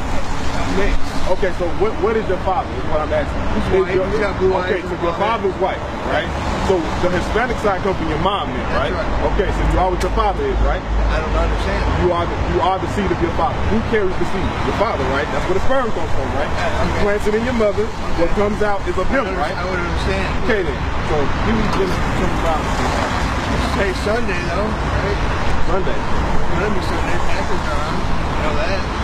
mixed. Okay, so what is your father? Is what I'm asking. He's white. He's got blue eyes. Okay, so your father's white, right? So the Hispanic side comes from your mom, then, right? That's right. Okay, so you are what your father is, right? I don't understand. You are the seed of your father. Who carries the seed? Your father, right? That's where the sperm comes from, right? You plant it in your mother. What comes out is of him, right? I would understand. Okay then. So you just come about. Hey, Sunday though, right? Sunday. Let me Sunday. Packers are on. You know that.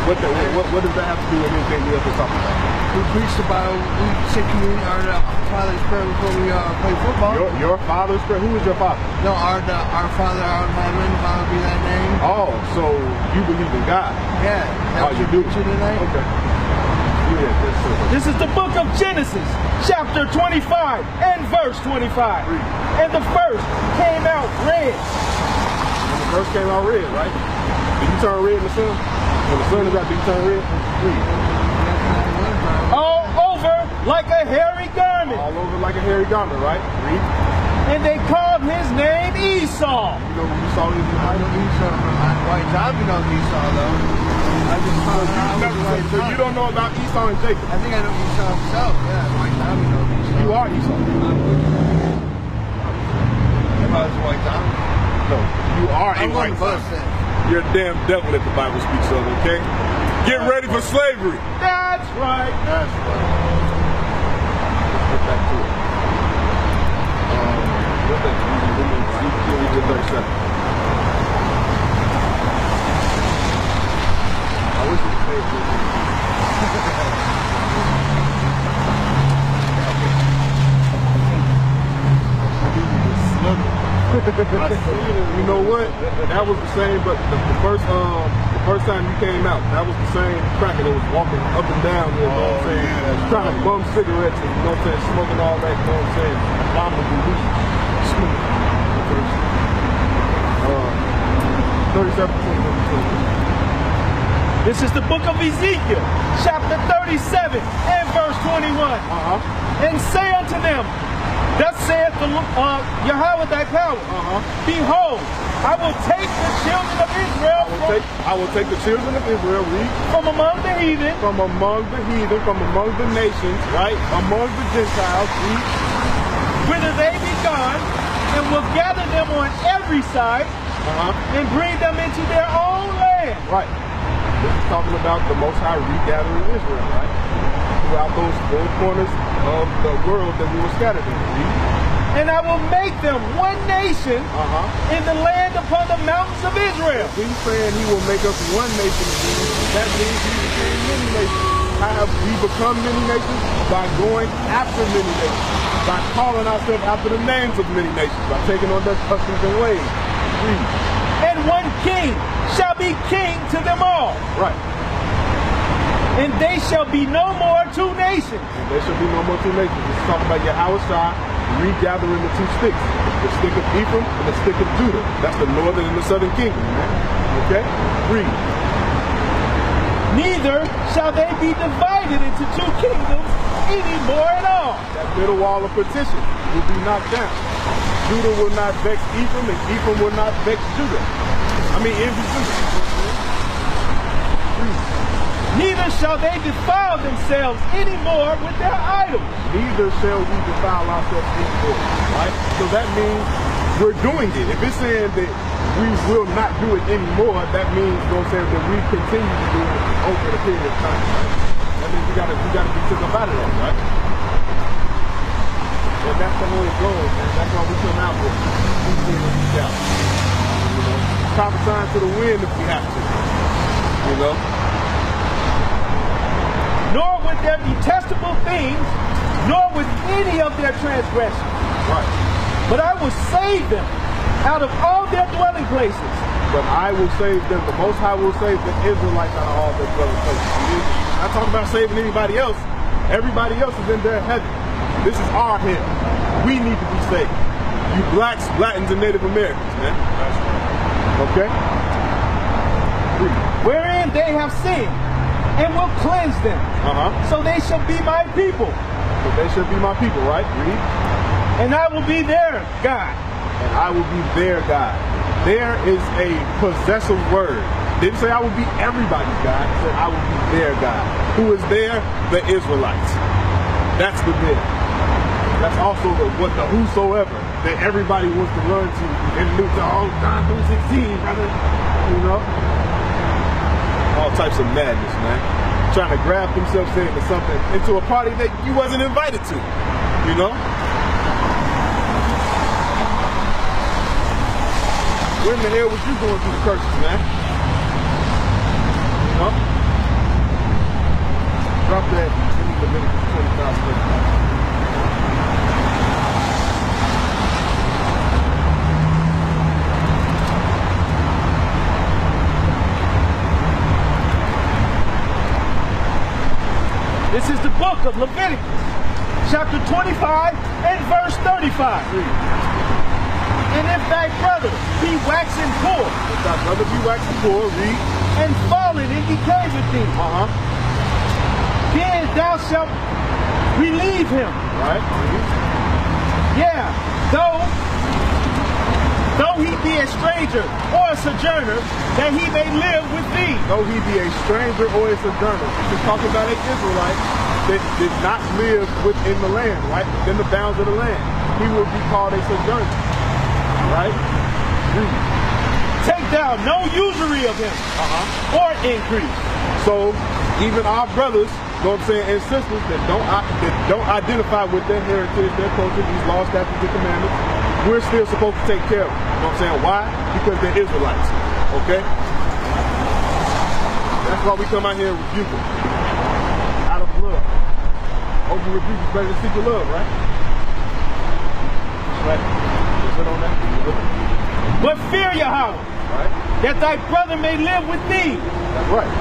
What does that have to do with anything we have to talk about? We preached about we said community our father's prayer before we play football. Your father's prayer? Who is your father? No, our Father, our in heaven, hallowed be thy name. Oh, so you believe in God? Yeah. Oh, you do? Tonight? Okay. Yeah, This is the book of Genesis, chapter 25 and verse 25. And the first came out red. And the first came out red, right? Did you turn red in the sun? When the sun is out, did you turn red? All over like a hairy garment. All over like a hairy garment, right? Read. And they called his name Esau. You know who Esau is in the Bible? Esau. White Tommy knows Esau though. I just found out. So you don't know about Esau and Jacob? I think I know Esau himself. Yeah, White Tommy knows Esau. You are Esau. If I was White Tommy. No, you are a I'm white bus son. then. You're a damn devil that the Bible speaks of, okay? Get ready for slavery. That's right. That's right. Let's get back to it. What's that? Ezekiel 37. I wish we could say You know what? That was the same, but the first time you came out, that was the same cracker that was walking up and down there, you know what I'm saying? Trying to bum cigarettes and, you know what I'm saying, smoking all that, you know what I'm saying? Abominable weed. Smooth. 37. This is the book of Ezekiel, chapter 37 and verse 21. And say unto them, thus saith the Yahweh thy power, behold, I will take the children of Israel I will take the children of Israel, read, from among the heathen, from among the nations, right, among the Gentiles, read, whither they be gone, and will gather them on every side, and bring them into their own land. Right. This is talking about the Most High regathering Israel, right? Throughout those four corners of the world that we were scattered in. And I will make them one nation in the land upon the mountains of Israel. He's saying he will make us one nation again. That means he became many nations. How have we become many nations? By going after many nations. By calling ourselves after the names of many nations. By taking on their customs and ways. Read. And one king shall be king to them all. Right. And they shall be no more two nations. And there shall be no more two nations. This is talking about Yahweh Shai regathering the two sticks. The stick of Ephraim and the stick of Judah. That's the northern and the southern kingdom, man. Okay? Read. Neither shall they be divided into two kingdoms any more at all. That middle wall of partition will be knocked down. Judah will not vex Ephraim, and Ephraim will not vex Judah. Envy Judah. Neither shall they defile themselves any more with their idols. Neither shall we defile ourselves anymore. Right? So that means we're doing it. If it's saying that we will not do it anymore, that means, you know what I'm saying, that we continue to do it over the period of time. Right? That means we gotta be took up out of that, right? And that's the whole goal, man. That's why we come out with these things and these out. You know, prophesying to the wind if we have to. You know? Nor with their detestable things, nor with any of their transgressions. Right. But I will save them out of all their dwelling places. But I will save them. The Most High will save the Israelites out of all their dwelling places. I'm not talking about saving anybody else. Everybody else is in their heaven. This is our hell. We need to be saved. You blacks, Latins, and Native Americans, man. Okay? Wherein they have sinned, and will cleanse them. So they shall be my people. So they shall be my people, right? Read. And I will be their God. And I will be their God. There is a possessive word. Didn't say I will be everybody's God. It said I will be their God. Who is there? The Israelites. That's the there. That's also the whosoever that everybody wants to run to and look to. Oh, John 3:16, brother. You know? All types of madness, man. Trying to grab themselves into something, into a party that you wasn't invited to. You know? When the hell was you going through the curses, man? Huh? Drop that in Leviticus 25:35. This is the book of Leviticus, chapter 25 and verse 35. And if thy brother be waxing poor, if thy brother be waxing poor, read, and fallen in decay with thee, then thou shalt relieve him. Right. Yeah, though he be a stranger or a sojourner, that he may live with thee. Though he be a stranger or a sojourner. This is talking about an Israelite that did not live within the land, right? Within the bounds of the land. He will be called a sojourner. Right? Take thou no usury of him, or increase. So even our brothers, you know what I'm saying, and sisters that don't identify with their heritage, their culture, these laws, statutes, and commandments, we're still supposed to take care of them. You know what I'm saying? Why? Because they're Israelites. Okay? That's why we come out here and rebuke them. Out of love. Open rebuke is better than secret love, right? Right. On that. But fear Yahweh, right? That thy brother may live with thee. That's right.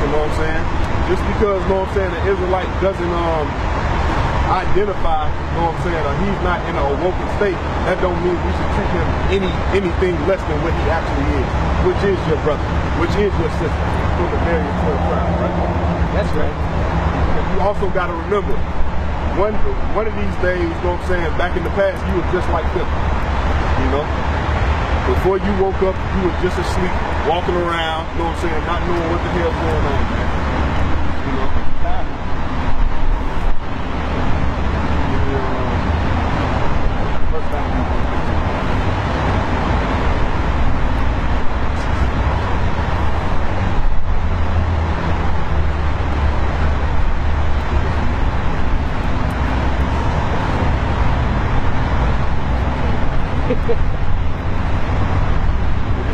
So you know what I'm saying? Just because, you know what I'm saying, the Israelite doesn't identify, you know what I'm saying, or he's not in an awoken state, that don't mean we should treat him anything less than what he actually is, which is your brother, which is your sister, for the marriage to a tribe, right? That's right. And you also got to remember, one of these days, you know what I'm saying, back in the past, you were just like them. You know, before you woke up, you were just asleep, walking around, you know what I'm saying, not knowing what the hell's going on, man. You know? First time.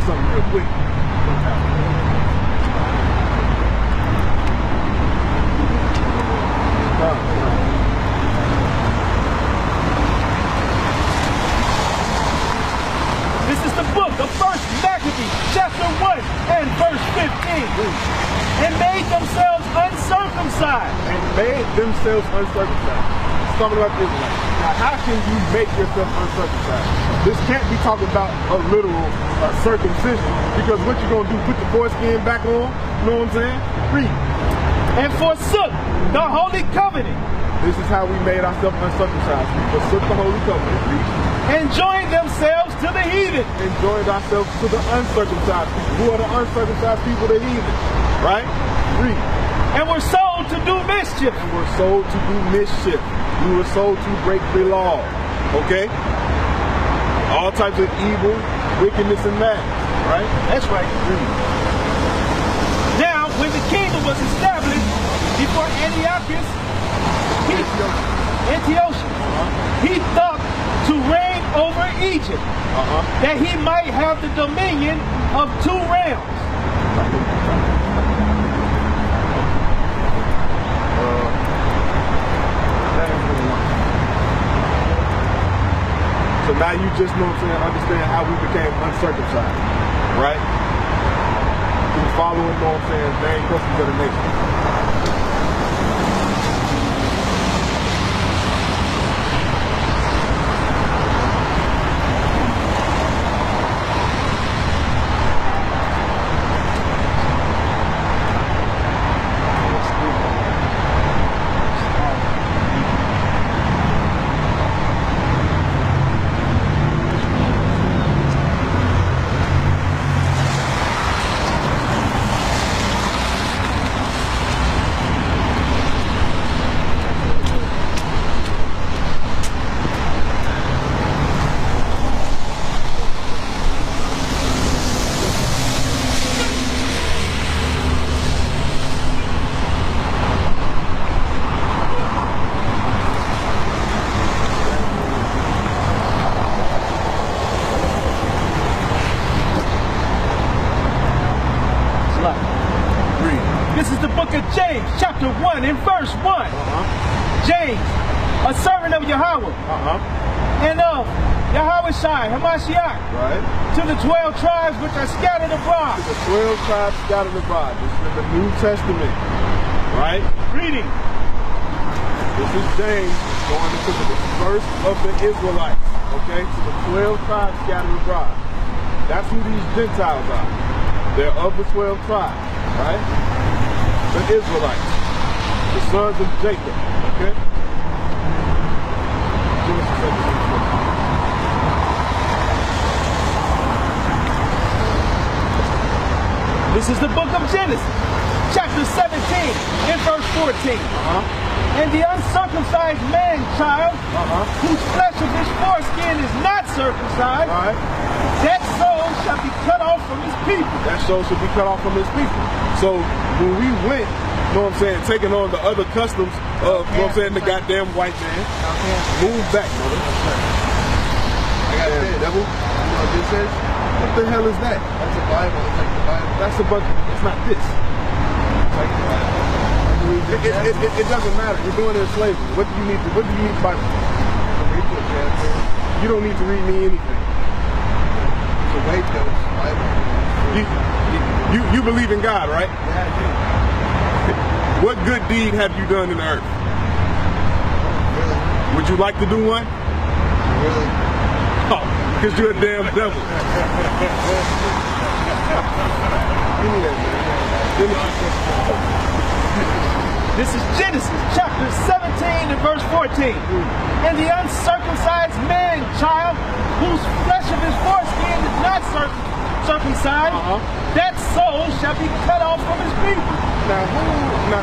Something real quick. This is the book of 1 Maccabees, chapter 1 and verse 15. And made themselves uncircumcised. And made themselves uncircumcised. It's talking about this. Now, how can you make yourself uncircumcised? This can't be talking about a literal circumcision, because what you're going to do, put the foreskin back on, you know what I'm saying? Read. And forsook the holy covenant. This is how we made ourselves uncircumcised. We forsook the holy covenant. Read. And joined themselves to the heathen. And joined ourselves to the uncircumcised people. Who are the uncircumcised people? The heathen. Right? Read. And were sold to do mischief. And were sold to do mischief. We were sold to break the law. Okay? All types of evil, wickedness, and madness. Right? That's right. Read. Now, when the kingdom was established before Antiochus, he thought to reign over Egypt, that he might have the dominion of 2 realms. So now you just, know what I'm saying, understand how we became uncircumcised, right? Through following, you know what I'm saying, vain customs of the nation. 1 in verse 1. James, a servant of Yahweh, and of Yahweh Shai, Hamashiach, Right. to the 12 tribes which are scattered abroad. To the 12 tribes scattered abroad. This is in the New Testament. Right? Reading. This is James going into the first of the Israelites. Okay? To the 12 tribes scattered abroad. That's who these Gentiles are. They're of the 12 tribes. Right? The Israelites. The sons of Jacob. Okay? Genesis 17. This is the book of Genesis, chapter 17, in verse 14. And the uncircumcised man-child, whose flesh of his foreskin is not circumcised, that soul shall be cut off from his people. That soul shall be cut off from his people. So when we went, you know what I'm saying, taking on the other customs of, you know what I'm saying, the goddamn white man, move back, brother. I got this. Devil. You know what this is? What the hell is that? That's a Bible. It's like the Bible. That's a bunch. It's not this. It's like the Bible. It doesn't matter. You're doing it in slavery. What do you need the Bible? You don't need to read me anything. It's a weight though. It's the Bible. You believe in God, right? Yeah, I do. What good deed have you done in the earth? Really? Would you like to do one? Really? Oh, because you're a damn devil. Give me that, man. This is Genesis, chapter 17, and verse 14. And the uncircumcised man-child, whose flesh of his foreskin is not circumcised, that soul shall be cut off from his people.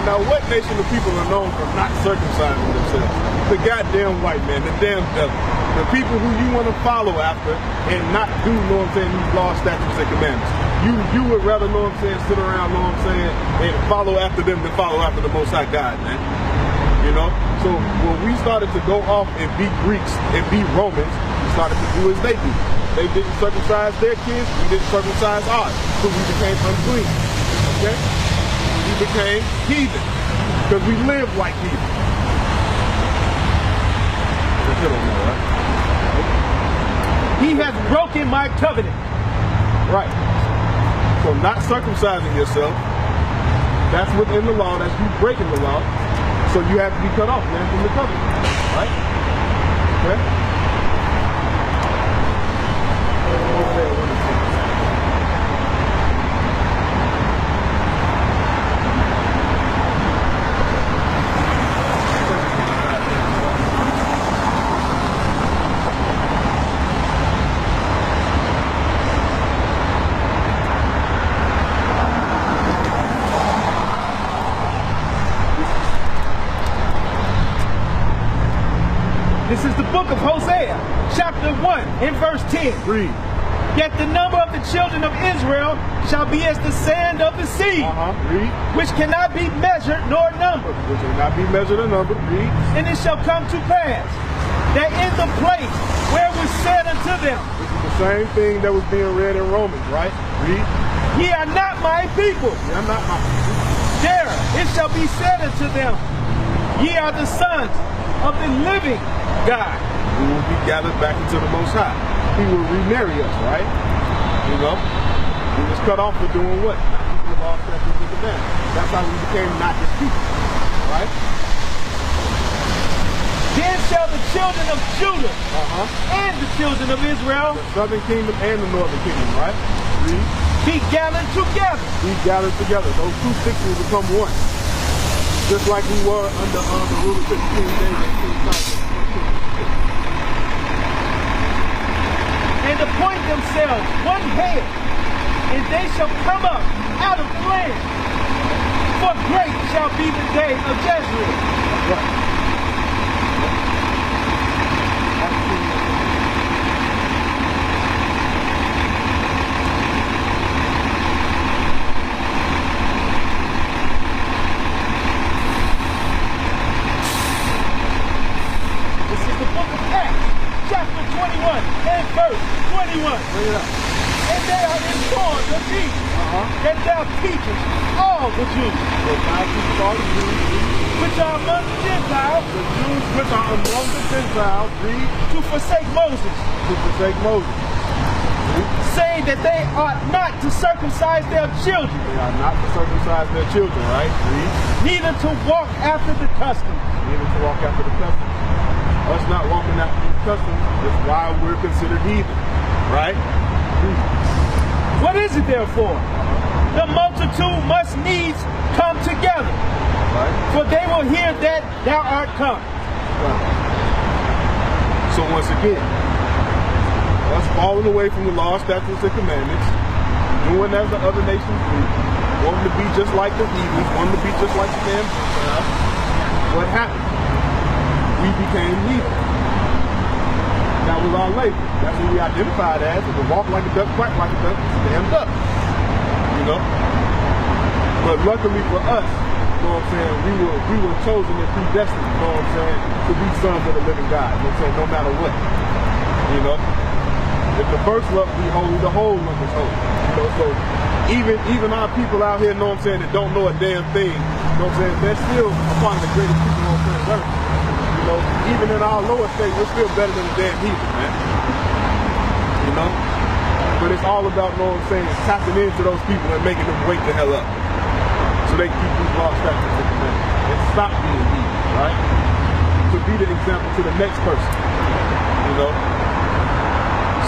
Now, what nation of people are known for not circumcising themselves? The goddamn white man, the damn devil. The people who you want to follow after and not do, know what I'm saying, these laws, statutes, and commandments. You would rather, know what I'm saying, sit around, know what I'm saying, and follow after them than follow after the Most High God, man. You know? So when we started to go off and be Greeks and be Romans, we started to do as they do. They didn't circumcise their kids, we didn't circumcise ours. So we became unclean. Okay? We became heathen. Because we live like heathen. You don't know, right? He has broken my covenant. Right. So not circumcising yourself, that's within the law, that's you breaking the law. So you have to be cut off, man, from the covenant. Right? Okay? This is the book of Hosea, chapter 1, in verse 10. Read. Yet the number of the children of Israel shall be as the sand of the sea, Read. which cannot be measured nor numbered. Which will not be measured or numbered. Read. And it shall come to pass that in the place where it was said unto them, This is the same thing that was being read in Romans, right? Read. Ye are not my people. Ye are not my people. There it shall be said unto them, Ye are the sons of the living God. We will be gathered back into the Most High. He will remarry us, right? You know? We was cut off for doing what? Not keeping the law, statutes, and commandments. That's how we became not his people. Right? Then shall the children of Judah and the children of Israel, The southern kingdom and the northern kingdom, right? Read. be gathered together. Be gathered together. Those two sticks will become one. Just like we were under the rule of King David and King Solomon. And appoint themselves one head, and they shall come up out of the land. For great shall be the day of Jezreel. Right. This is the book of Acts, chapter 21 and verse 21. Bring it up. And they are informed of thee, that thou teachest all the Jews, which are among the Gentiles, which are among the Gentiles, read, to forsake Moses, saying that they ought not to circumcise their children, They are not to circumcise their children, right? Read. neither to walk after the customs. Us not walking after these customs is why we're considered heathen, right? Read. What is it therefore? The multitude must needs come together, Right? for they will hear that thou art come. Right. So once again, us falling away from the law, statutes, and commandments, doing as the other nations do, wanting to be just like the heathens, wanting to be just like the damn Gentiles, what happened? We became heathen. That was our label. That's what we identified as. We walk like a duck, quack like a duck, damn duck. You know? But luckily for us, you know what I'm saying, we were chosen and predestined, you know what I'm saying, to be sons of the living God. You know what I'm saying? No matter what. You know? If the first love be holy, the whole love is holy. You know, so even our people out here, you know what I'm saying, that don't know a damn thing, you know what I'm saying, they're still a part of the greatest people on planet Earth. You know, even in our lower state, we're still better than the damn heathen, man. You know? But it's all about, you know what I'm saying, tapping into those people and making them wake the hell up. So they can keep these law, statutes, and commandments. And stop being heathen, right? To be the example to the next person. You know?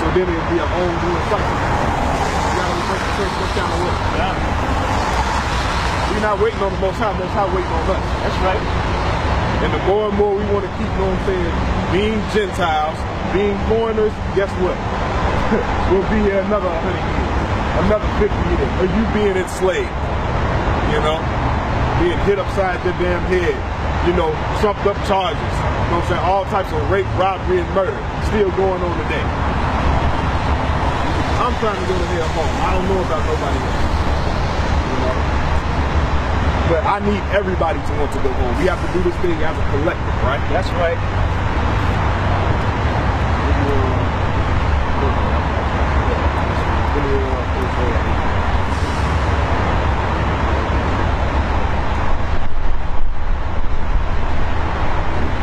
So then it'll be an ongoing cycle. You gotta reflect the church what kind of way. Yeah. We're not waiting on the Most High waiting on us. That's right. And the more and more we want to keep, you know what I'm saying, being Gentiles, being foreigners, guess what? We'll be here another 100 years, another 50 years, or you being enslaved, you know? Being hit upside the damn head, you know, trumped up charges, you know what I'm saying, all types of rape, robbery, and murder still going on today. I'm trying to go to hell home. I don't know about nobody else, you know? But I need everybody to want to go home. We have to do this thing as a collective, right? That's right.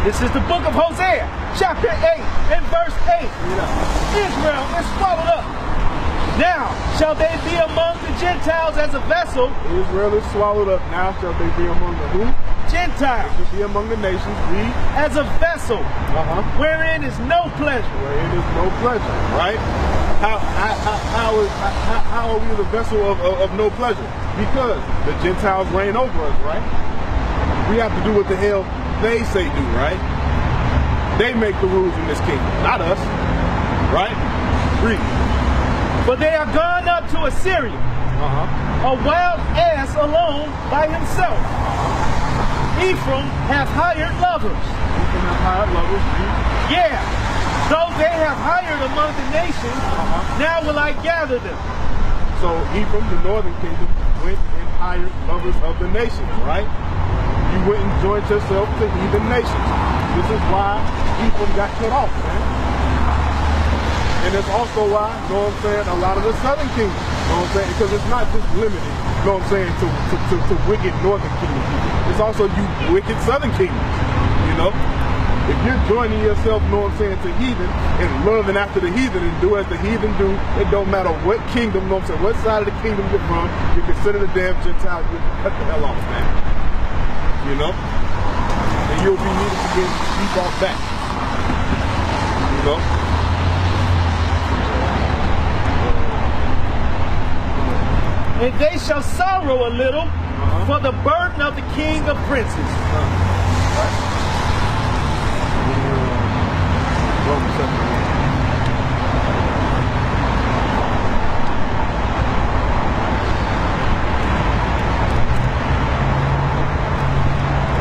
This is the book of Hosea, chapter 8 and verse 8. Israel is swallowed up. Now shall they be among the Gentiles as a vessel. Israel is swallowed up. Now shall they be among the who? Gentiles. They shall be among the nations. Read. As a vessel. Wherein is no pleasure. Wherein is no pleasure. Right? How are we the vessel of no pleasure? Because the Gentiles reign over us, right? We have to do what the hell they say do, right? They make the rules in this kingdom, not us. Right? Read. For they are gone up to Assyria, a wild ass alone by himself. Ephraim hath hired lovers. Ephraim hath hired lovers. Yeah, though they have hired among the nations, now will I gather them. So Ephraim, the northern kingdom, went and hired lovers of the nations, right? You went and joined yourself to heathen nations. This is why Ephraim got cut off, man. And that's also why, you know what I'm saying, a lot of the southern kingdom, you know what I'm saying, because it's not just limited, you know what I'm saying, to wicked northern kingdom people. It's also you wicked southern kingdoms, you know? If you're joining yourself, you know what I'm saying, to heathen and loving after the heathen and do as the heathen do, it don't matter what kingdom, you know what I'm saying, what side of the kingdom you're from, you consider the damn Gentiles, you cut the hell off, man. You know? And you'll be needed to get brought back. You know? And they shall sorrow a little for the burden of the king of princes.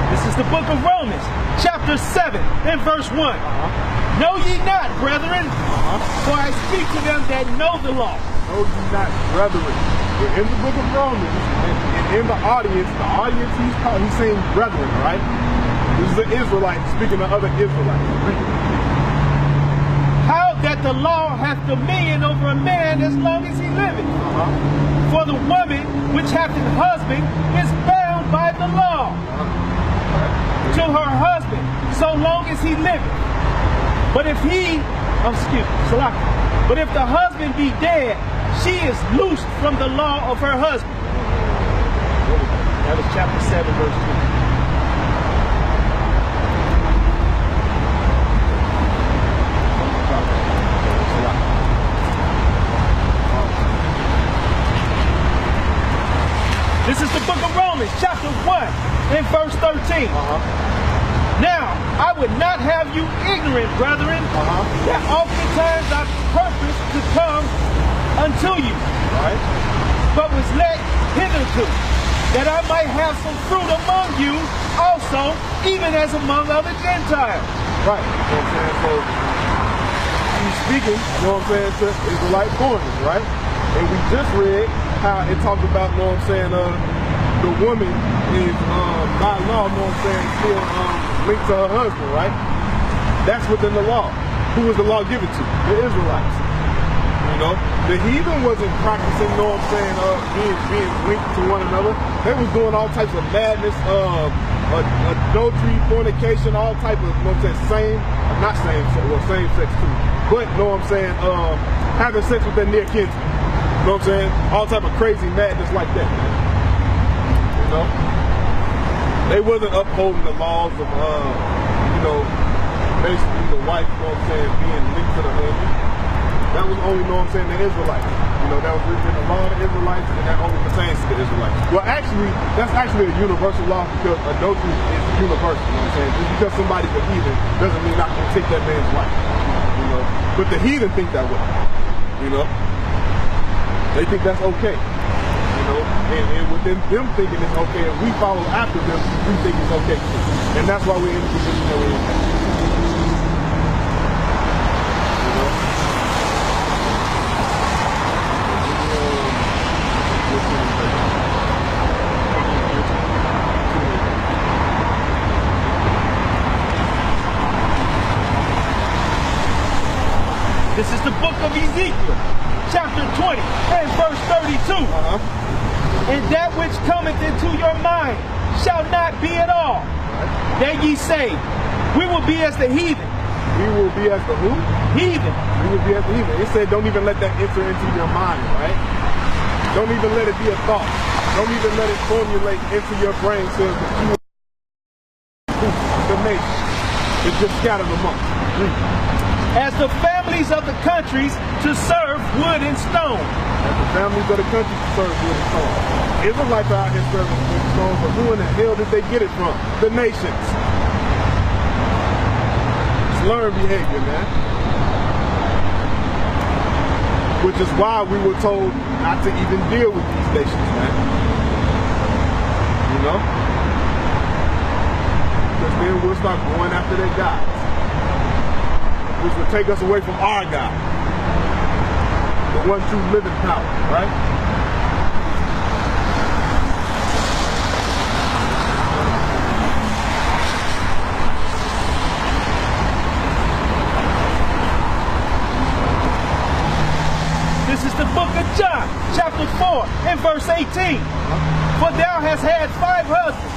This is the book of Romans, chapter 7 and verse 1. Know ye not, brethren, for I speak to them that know the law. Know ye not, brethren. We're in the book of Romans, and in the audience he's saying brethren, right? This is an Israelite speaking to other Israelites. How that the law hath dominion over a man as long as he liveth. For the woman which hath an husband is bound by the law to her husband so long as he liveth. But if he, but if the husband be dead, she is loosed from the law of her husband. That was chapter 7, verse 2. This is the book of Romans, chapter 1, and verse 13. Now, I would not have you ignorant, brethren, that oftentimes I purposed to come unto you, but was let hitherto, that I might have some fruit among you also, even as among other Gentiles. Right. You know what I'm saying? So, he's speaking, you know what I'm saying, to Israelite foreigners, right? And we just read how it talks about, you know what I'm saying, the woman is, by law, you know what I'm saying, still linked to her husband, right? That's within the law. Who was the law given to? The Israelites. You know? The heathen wasn't practicing, you know what I'm saying, being linked to one another. They was doing all types of madness, adultery, fornication, all type of, you know what I'm saying, same sex too. But, you know what I'm saying, having sex with their near kinsmen. You know what I'm saying? All type of crazy madness like that, man. You know? They wasn't upholding the laws of, you know, basically the wife, you know what I'm saying, being linked to the husband. That was only, you know what I'm saying, the Israelites. You know, that was written in the law of the Israelites, and that only pertains to the Israelites. Well, actually, that's actually a universal law because adultery is universal, you know what I'm saying? Just because somebody's a heathen doesn't mean I can take that man's wife, you know? But the heathen think that way, you know? They think that's okay, you know, and within them thinking it's okay, and we follow after them, we think it's okay too. And that's why we're in the position that we're in. You know? This is the book of Ezekiel, chapter 20 and verse 32. And that which cometh into your mind shall not be at all. That ye say, we will be as the heathen. We will be as the who? Heathen. We will be as the heathen. It said don't even let that enter into your mind, right? Don't even let it be a thought. Don't even let it formulate into your brain cells that you the nation. It's just scattered amongst. As the families of the countries to serve wood and stone. As the families of the countries to serve wood and stone. Israelites are out here serving wood and stone, but who in the hell did they get it from? The nations. It's learned behavior, man. Which is why we were told not to even deal with these nations, man. You know? Because then we'll start going after their gods, which would take us away from our God, the one true living power, right? This is the book of John, chapter 4 and verse 18. For thou hast had 5 husbands,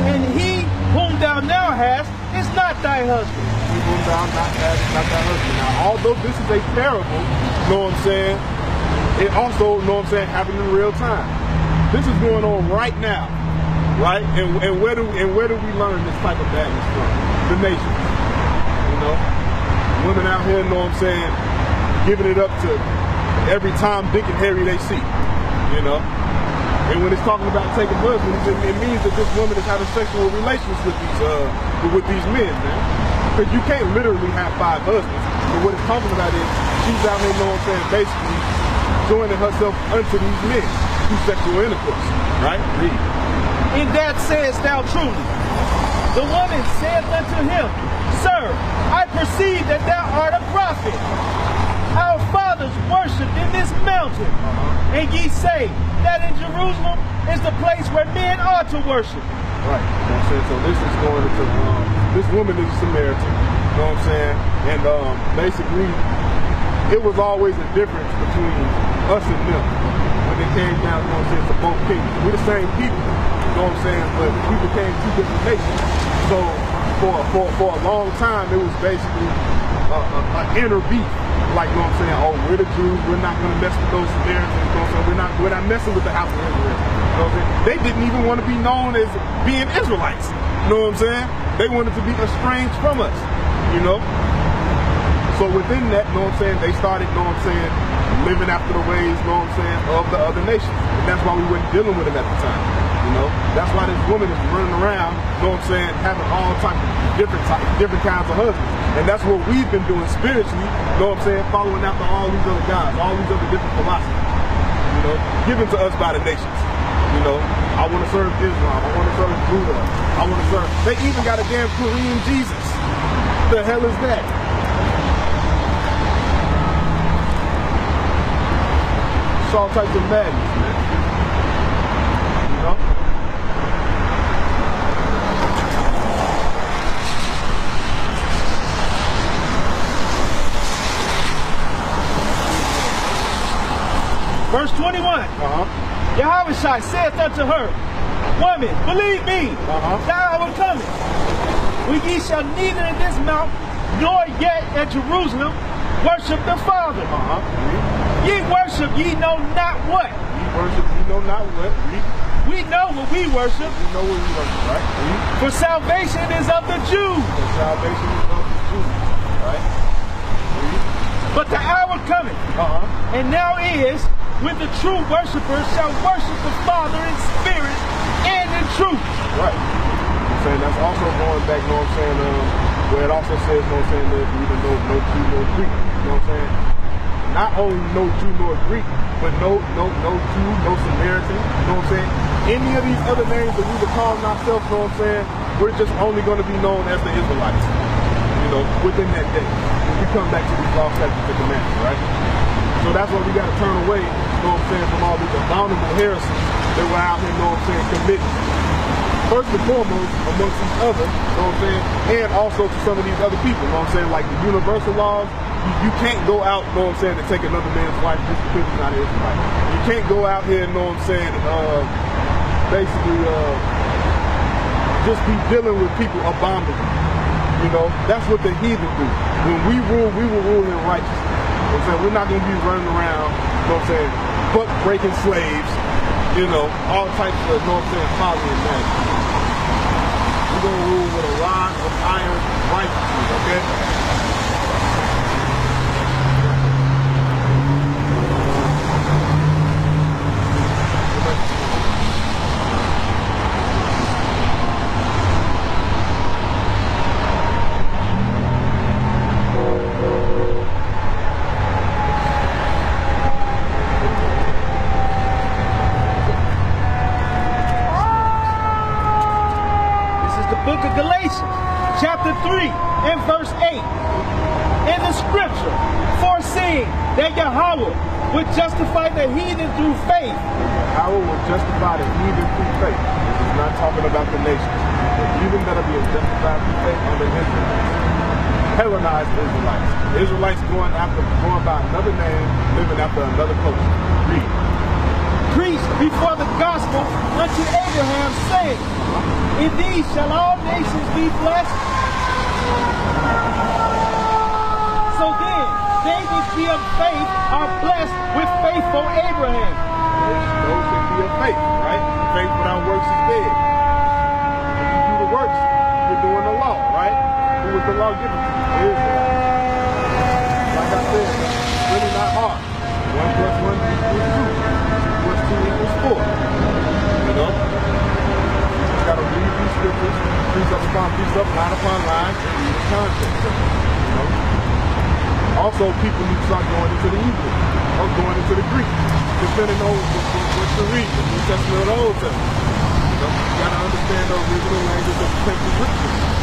and he whom thou now hast is not thy husband. He whom thou not hast is not thy husband. Now, although this is a parable, you know what I'm saying, it also, you know what I'm saying, happened in real time. This is going on right now, right? And where do we learn this type of badness from? The nations, you know? Women out here, you know what I'm saying, giving it up to every Tom, Dick, and Harry they see, you know? And when it's talking about taking husbands, it means that this woman is having sexual relations with these men, man. Because you can't literally have 5 husbands. But what it's talking about is she's out here, you know what I'm saying, basically joining herself unto these men through sexual intercourse, right? Read. In that sayest thou truly. The woman saith unto him, Sir, I perceive that thou art a prophet. Our fathers worshipped in this mountain, and ye say that in Jerusalem is the place where men ought to worship. Right. So this is going into, this woman is a Samaritan. You know what I'm saying? And basically, it was always a difference between us and them when it came down, you know what I'm saying, to both kingdoms. We're the same people, you know what I'm saying, but we became two different nations. So for a long time, it was basically an inner beef. Like, you know what I'm saying, oh, we're the Jews, we're not going to mess with those Samaritans, you know what I'm saying, we're not messing with the house of Israel. You know what I'm saying? They didn't even want to be known as being Israelites. You know what I'm saying? They wanted to be estranged from us, you know? So within that, you know what I'm saying, they started, you know what I'm saying, living after the ways, you know what I'm saying, of the other nations. And that's why we weren't dealing with them at the time, you know? That's why this woman is running around, you know what I'm saying, having all types of different kinds of husbands. And that's what we've been doing spiritually, you know what I'm saying, following after all these other guys, all these other different philosophies, you know, given to us by the nations. You know, I want to serve Islam, I want to serve Buddha, I want to serve, they even got a damn Korean Jesus. The hell is that? It's all types of madness, man. You know? Verse 21. Yahweh saith unto her, Woman, believe me, the hour cometh, when ye shall neither in this mount nor yet at Jerusalem worship the Father. Ye worship ye know not what. Ye worship ye know not what. We know what we worship. We know what we worship, right? For salvation is of the Jews. For salvation is of the Jews, right? But the hour cometh, and now is, when the true worshipers shall worship the Father in spirit and in truth. Right. I'm saying that's also going back, you know what I'm saying, where it also says, you know what I'm saying, that even no Jew nor Greek, you know what I'm saying? Not only no Jew nor Greek, but no Jew, no Samaritan, you know what I'm saying? Any of these other names that we were calling ourselves, you know what I'm saying, we're just only going to be known as the Israelites, you know, within that day. When we come back to these law, statutes, and commandments, right? So that's why we got to turn away, you know what I'm saying, from all these abominable heresies that we're out here, you know what I'm saying, committing. First and foremost, amongst each other, you know what I'm saying, and also to some of these other people, you know what I'm saying, like the universal laws. You can't go out, you know what I'm saying, to take another man's wife just because he's not an Israelite. You can't go out here, you know what I'm saying, basically just be dealing with people abominably. You know, that's what the heathen do. When we rule in righteousness. You know what I'm saying? We're not going to be running around, you know what I'm saying, buck breaking slaves, you know, all types of, you know what I'm saying, folly and magic. We're going to rule with a rod of iron righteousness, okay? Chapter 3 and verse 8. In the scripture, foreseeing that Yahweh would justify the heathen through faith. Yahweh would justify the heathen through faith. This is not talking about the nations. The heathen that are being justified through faith are the Israelites. Hellenized Israelites. Israelites going by another name, living after another culture. Read. Preached before the gospel unto Abraham, saying, In these shall all nations be blessed. So then, they which be of faith are blessed with faithful Abraham. Those that be of faith, right? Faith without works is dead. If you do the works, you're doing the law, right? Who was the law given to you? Israel. Like I said, it's really not hard. 1 plus 1 equals 2. 2 equals 4. You know? You gotta read these scriptures, precept upon precept, line upon line, and read the context. You know? Also, people need to start going into the Hebrew or going into the Greek, depending on what you read, the New Testament or the Old Testament. You know? You gotta understand the original language of the text is written.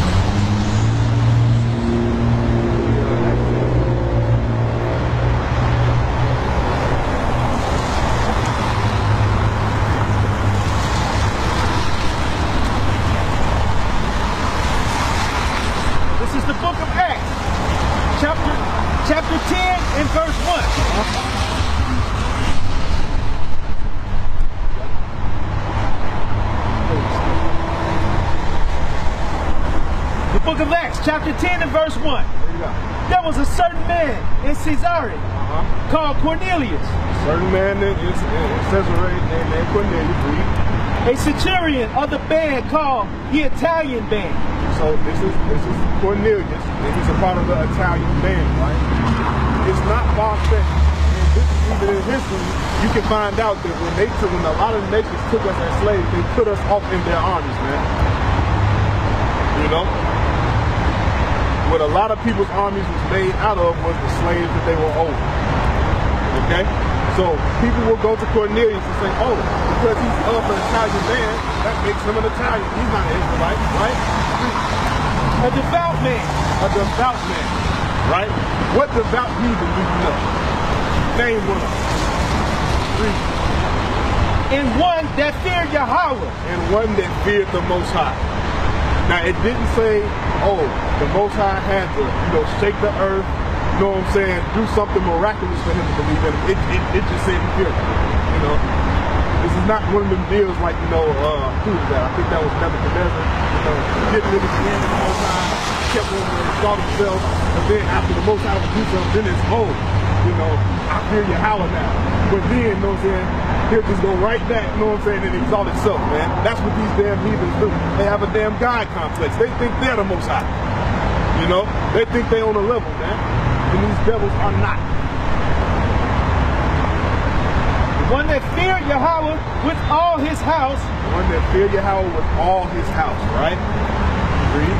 This is the book of Acts, chapter 10 and verse 1. The book of Acts, chapter 10 and verse 1. There was a certain man in Caesarea called Cornelius. A certain man in Caesarea named Cornelius. A centurion of the band called the Italian band. So this is Cornelius, and he's a part of the Italian band, right? It's not far-fetched. And this is even in history, you can find out that when a lot of nations took us as slaves, they put us off in their armies, man. You know? What a lot of people's armies was made out of was the slaves that they were owed. Okay? So people will go to Cornelius and say, oh, because he's of the Italian band, that makes him an Italian. He's not an Israelite, right? A devout man. A devout man, right? What devout heathen do you know? Name one of them. Read. And one that feared Yahweh. And one that feared the Most High. Now, it didn't say, oh, the Most High had to, shake the earth, you know what I'm saying, do something miraculous for him to believe in it. It just said he feared him, This is not one of them deals like, who was that? I think that was Nebuchadnezzar, getting in his hand of the Most High, kept on to exalt himself, and then after the Most High would do something, then it's, I fear Yahweh now. But then, he'll just go right back, and exalt itself, man. That's what these damn heathens do. They have a damn God complex. They think they're the Most High. They think they on a level, man. And these devils are not. The one that feared Yahweh with all his house. The one that feared Yahweh with all his house, right? Read.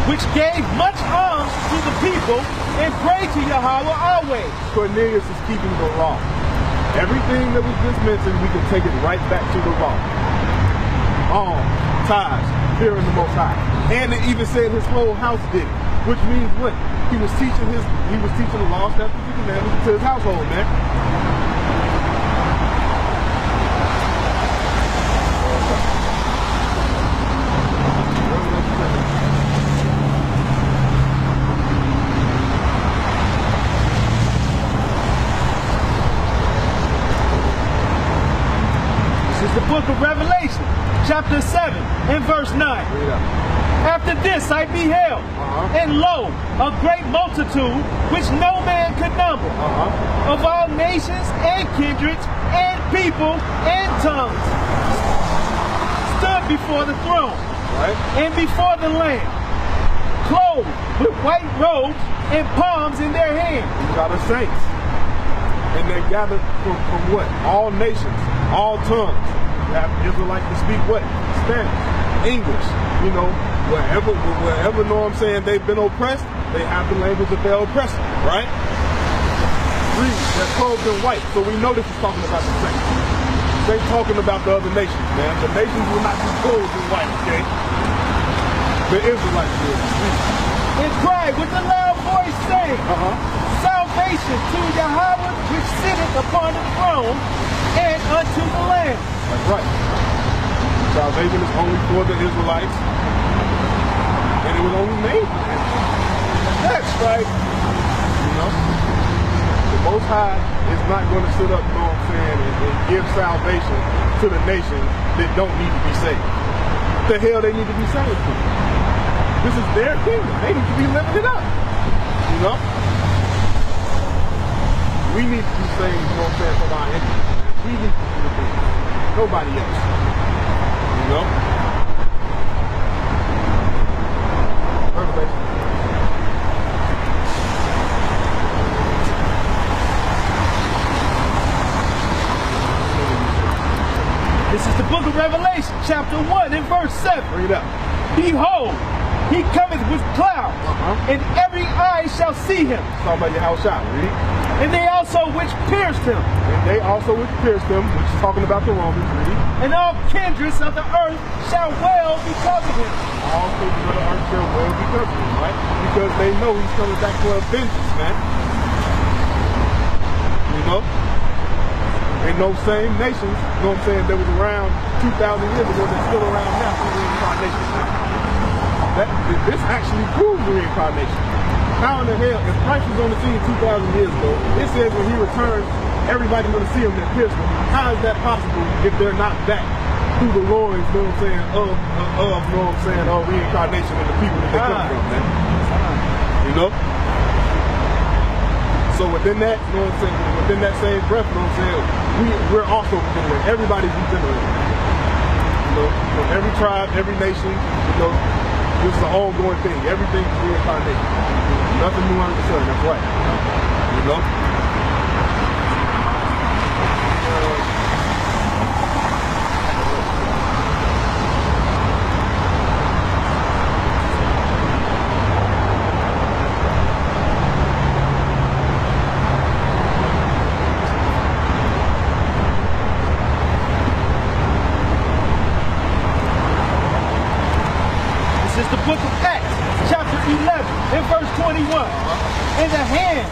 Which gave much alms to the people and prayed to Yahweh always. Cornelius is keeping the law. Everything that was just mentioned, we can take it right back to the law. Alms, tithes, fearing the Most High. And it even said his whole house did it. Which means what? He was teaching the law, statutes, and commandments to his household, man. This is the book of Revelation, chapter 7 and verse 9. After this I beheld, and lo, a great multitude, which no man could number, of all nations and kindreds and people and tongues, stood before the throne, and before the Lamb, clothed with white robes and palms in their hands. These are the saints. And they're gathered from what? All nations, all tongues. You have Israelites to speak what? Spanish, English, wherever, they've been oppressed, they have the language of their oppressor, right? Read, they're clothed in white, so we know this is talking about the saints. They talking about the other nations, man. The nations will not be clothed in white, okay? The Israelites will. And cried with a loud voice, saying, Salvation to Yahweh, which sitteth upon the throne, and unto the Lamb. That's right. Salvation is only for the Israelites, and it was only made for them. That's right. The Most High is not going to sit up, and give salvation to the nations that don't need to be saved. What the hell they need to be saved for? This is their kingdom. They need to be living it up. We need to be saved, from our enemies. We need to do the thing. Nobody else. Revelation. This is the book of Revelation, chapter 1 and verse 7. Read up. Behold, he cometh with clouds, and every eye shall see him. Talk about your house shot, read. And they also which pierced him. And they also which pierced him, which is talking about the Romans, read. And all kindreds of the earth shall wail because of him. All kindreds of the earth shall wail because of him, right? Because they know he's coming back for a vengeance, man. And those same nations, that was around 2,000 years ago, they're still around now for reincarnation. This actually proves reincarnation. How in the hell, if Christ was on the scene 2,000 years ago, it says when he returns, everybody's going to see him and pierce him. How is that possible if they're not back through the loins, you know what I'm saying, of you know what I'm saying, of reincarnation and the people that they come from, man. You know? So within that, you know what I'm saying, within that same breath, you know what I'm saying, we're also regenerated. Everybody's regenerated. You know, from every tribe, every nation, you know, this is an ongoing thing. Everything's reincarnation. Nothing new under the sun, that's right. You know? This is the book of Acts, chapter 11, and verse 21. In the hand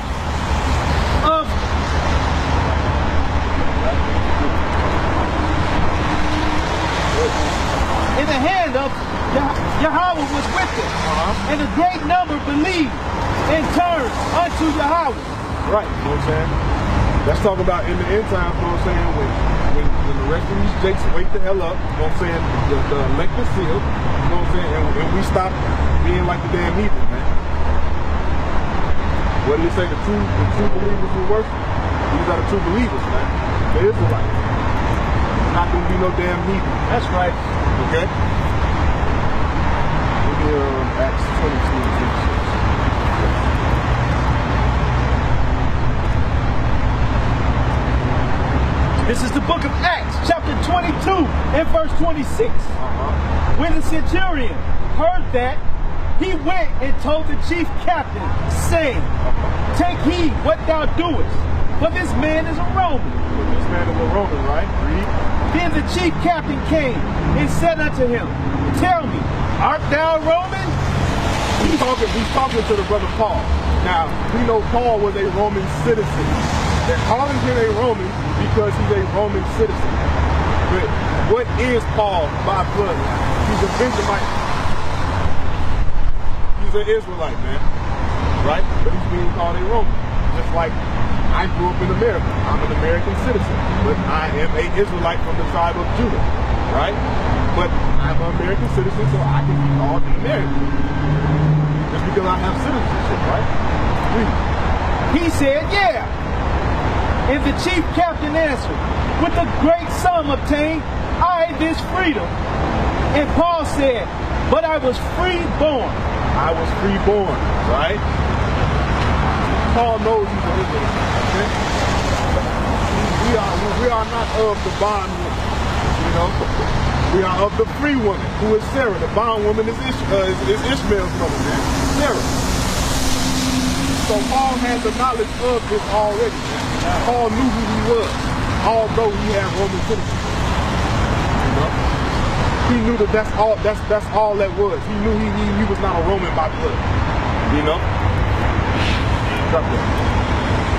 of Yahweh was with them, and a great number believed and turned unto Yahweh. Right, you know what I'm saying? Let's talk about in the end times, you know what I'm saying, when the rest of these jakes wake the hell up, you know what I'm saying, the elect is sealed, you know what I'm saying, and we stop being like the damn heathen, man. What did he say, the true believers will worship? These are the true believers, man. The Israelites. It's not going to be no damn heathen. That's right. Okay? Acts 22. This is the book of Acts, chapter 22, and verse 26. When the centurion heard that, he went and told the chief captain, saying, take heed what thou doest, for this man is a Roman. This man is a Roman, right? Read. Then the chief captain came and said unto him, tell me, art thou a Roman? He's talking to the brother Paul. Now, we know Paul was a Roman citizen. They're calling him a Roman because he's a Roman citizen. But what is Paul by blood? He's a Benjamite. He's an Israelite, man. Right? But he's being called a Roman. Just like I grew up in America. I'm an American citizen. But I am an Israelite from the tribe of Judah. Right? But I'm an American citizen, so I can be called an American. Just because I have citizenship, right? He said, yeah. And the chief captain answered, with a great sum obtained, I this freedom. And Paul said, but I was freeborn. I was freeborn, right? Paul knows he's an Israelite, okay? We are not of the bond woman, you know? We are of the free woman, who is Sarah. The bond woman is Ishmael's mother, man. Sarah. So Paul had the knowledge of this already, man. Paul knew who he was, although he had Roman citizenship. You know? He knew that that's all that was. He knew he was not a Roman by blood. You know?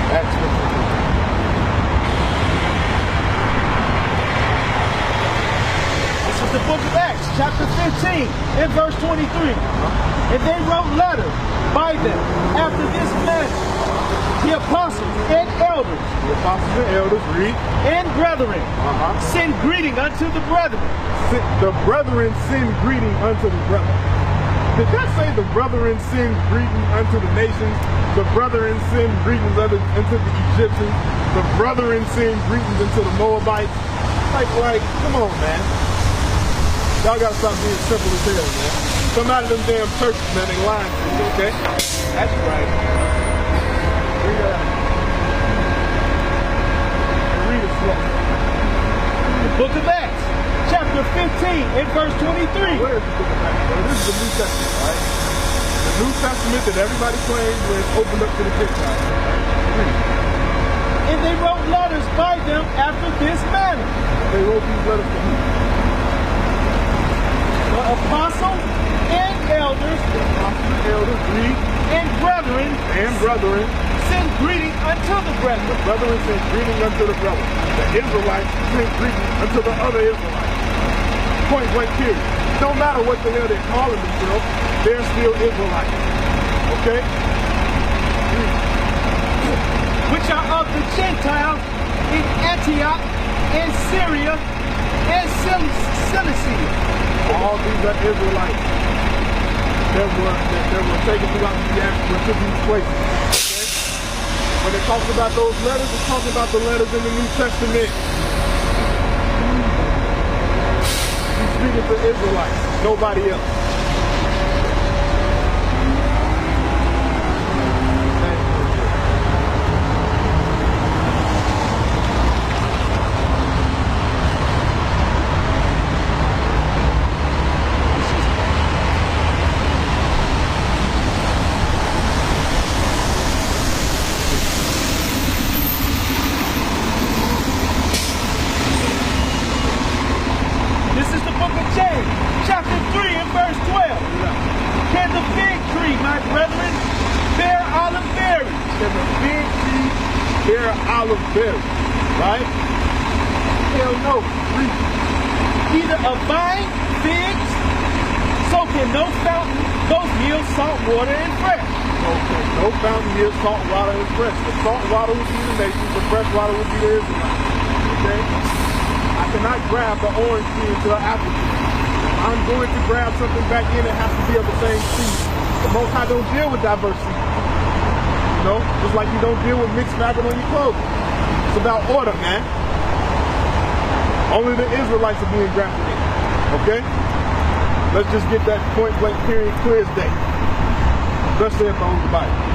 Acts 15. This is the book of Acts, chapter 15, and verse 23. And they wrote letters by them after this manner. The apostles and elders. The apostles and elders, read. And brethren. Send greeting unto the brethren. The brethren send greeting unto the brethren. Did that say the brethren send greeting unto the nations? The brethren send greetings unto the Egyptians? The brethren send greetings unto the Moabites? Like, come on, man. Y'all gotta stop being simple as hell, man. Come out of them damn churches, man, they lying to you, okay? That's right. Read it slow. The book of Acts, chapter 15 and verse 23. Where is the book of Acts? Well, this is the New Testament, right? The New Testament that everybody claims was opened up to the Gentiles. Read. And they wrote letters by them after this manner. They wrote these letters to who? The apostles and elders. The apostles and elders, read. And brethren. Send greeting unto the brethren. The brethren send greeting unto the brethren. The Israelites send greeting unto the other Israelites. Point blank period. No matter what the hell they're calling themselves, they're still Israelites. Okay? which are of the Gentiles in Antioch and Syria and Cilicia. All these are Israelites that were taken throughout the diaspora to these places. Okay? When it talks about those letters, it's talking about the letters in the New Testament. He's speaking to Israelites, nobody else. Right? Hell no. Either a vine, figs, so can no fountain both yield salt water and fresh. Okay, no fountain yields salt water and fresh. The salt water would be the nations, the fresh water would be the Israelites. Okay? I cannot grab the orange tree into an apple tree. If I'm going to grab something back in, it has to be of the same seed. The Most High don't deal with diversity. You know? Just like you don't deal with mixed fabric on your clothes. It's about order, man. Only the Israelites are being grafted in. Okay? Let's just get that point blank period clear as day. Thus saith the Holy Bible.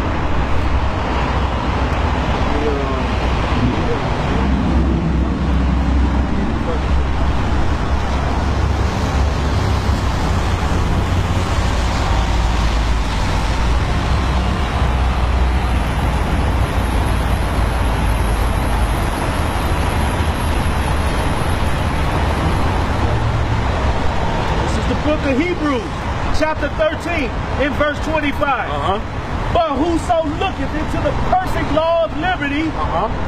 Book of Hebrews, chapter 13, in verse 25. But whoso looketh into the perfect law of liberty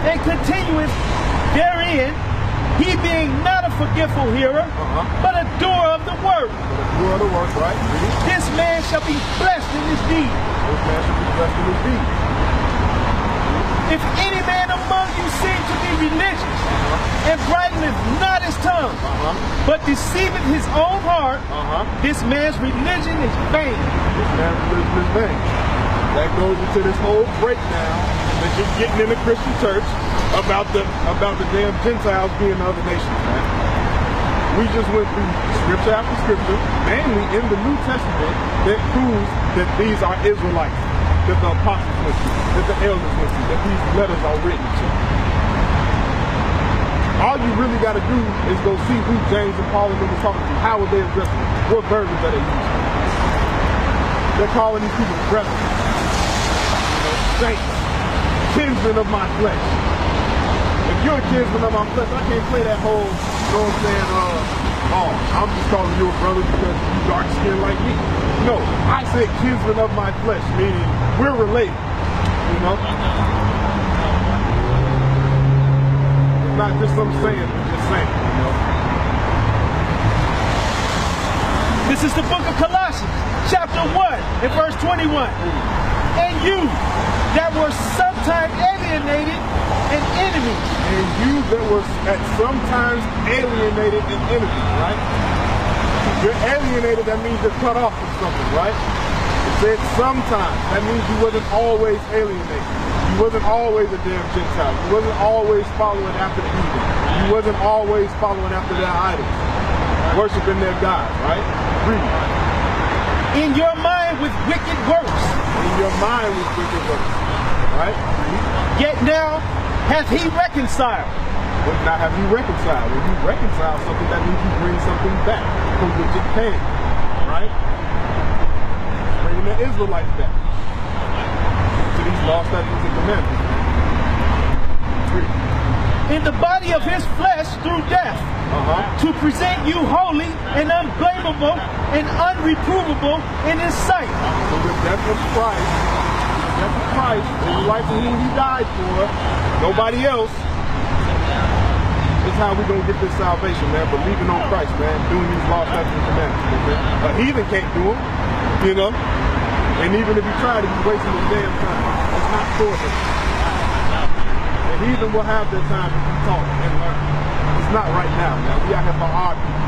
and continueth therein, he being not a forgetful hearer, but a doer of the word. Doer of the word, right? This man shall be blessed in his deed. This man shall be blessed in his deed. If any man among you seem to be religious, and brighteneth not his tongue, but deceiveth his own heart, this man's religion is vain. This man's religion is vain. That goes into this whole breakdown that you're getting in the Christian church about the damn Gentiles being other nations, man. We just went through scripture after scripture, mainly in the New Testament, that proves that these are Israelites, that the apostles went to, that the elders went to, that these letters are written to. All you really got to do is go see who James and Paul and them were talking to. How were they addressing them? What versions are they using? They're calling these people brethren, saints, kinsmen of my flesh. If you're a kinsman of my flesh, I can't play that whole, you know what I'm saying, I'm just calling you a brother because you dark skinned like me. No, I said kinsman of my flesh, meaning we're related, you know? It's not just some saying, it's just saying, you know? This is the book of Colossians, chapter 1, and verse 21. And you that were sometime alienated and enemies. And you that were at sometimes alienated and enemies, right? You're alienated, that means you're cut off from something, right? It said sometimes. That means you wasn't always alienated. You wasn't always a damn Gentile. You wasn't always following after the heathen. You wasn't always following after their idols, worshiping their gods, right? Read. In your mind with wicked works. In your mind with wicked works, right? Read. Yet now hath he reconciled. But now have you reconciled? When you reconcile something, that means you bring something back from which it came, right? Bringing the Israelites back to these law, statutes, and commandments. In the body of his flesh through death, to present you holy and unblameable and unreprovable in his sight. So the death of Christ, Israelites whom he died for, nobody else, is how we're going to get this salvation, man. Believing on Christ, man. Doing these law, statutes, and commandments. Okay? A heathen can't do them, you know? And even if he tried, he's wasting his damn time. It's not for him. The heathen will have their time to be taught and learn. It's not right now, man. We out here for our people.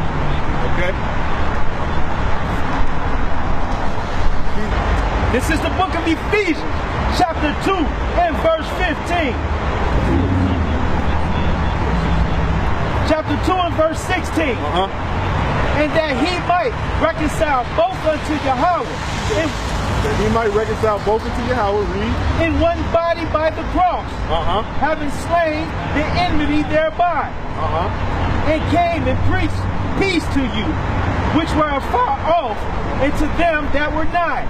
Okay? This is the book of Ephesians, chapter 2 and verse 15. Chapter 2 and verse 16. And that he might reconcile both unto Yahweh. That he might reconcile both unto Yahweh, read. In one body by the cross. Having slain the enmity thereby. And came and preached peace to you, which were afar off, and to them that were nigh.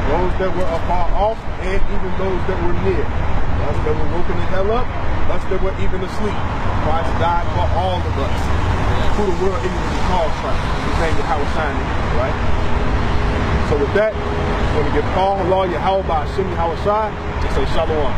Those that were afar off, and even those that were near. Us that were woken the hell up, us that were even asleep. Christ died for all of us. Who the world ignorantly calls Christ. His name is Yahweh, right? So with that, when we give Paul, Allah, Yahweh, Hashem, Yahweh, and say Shalom.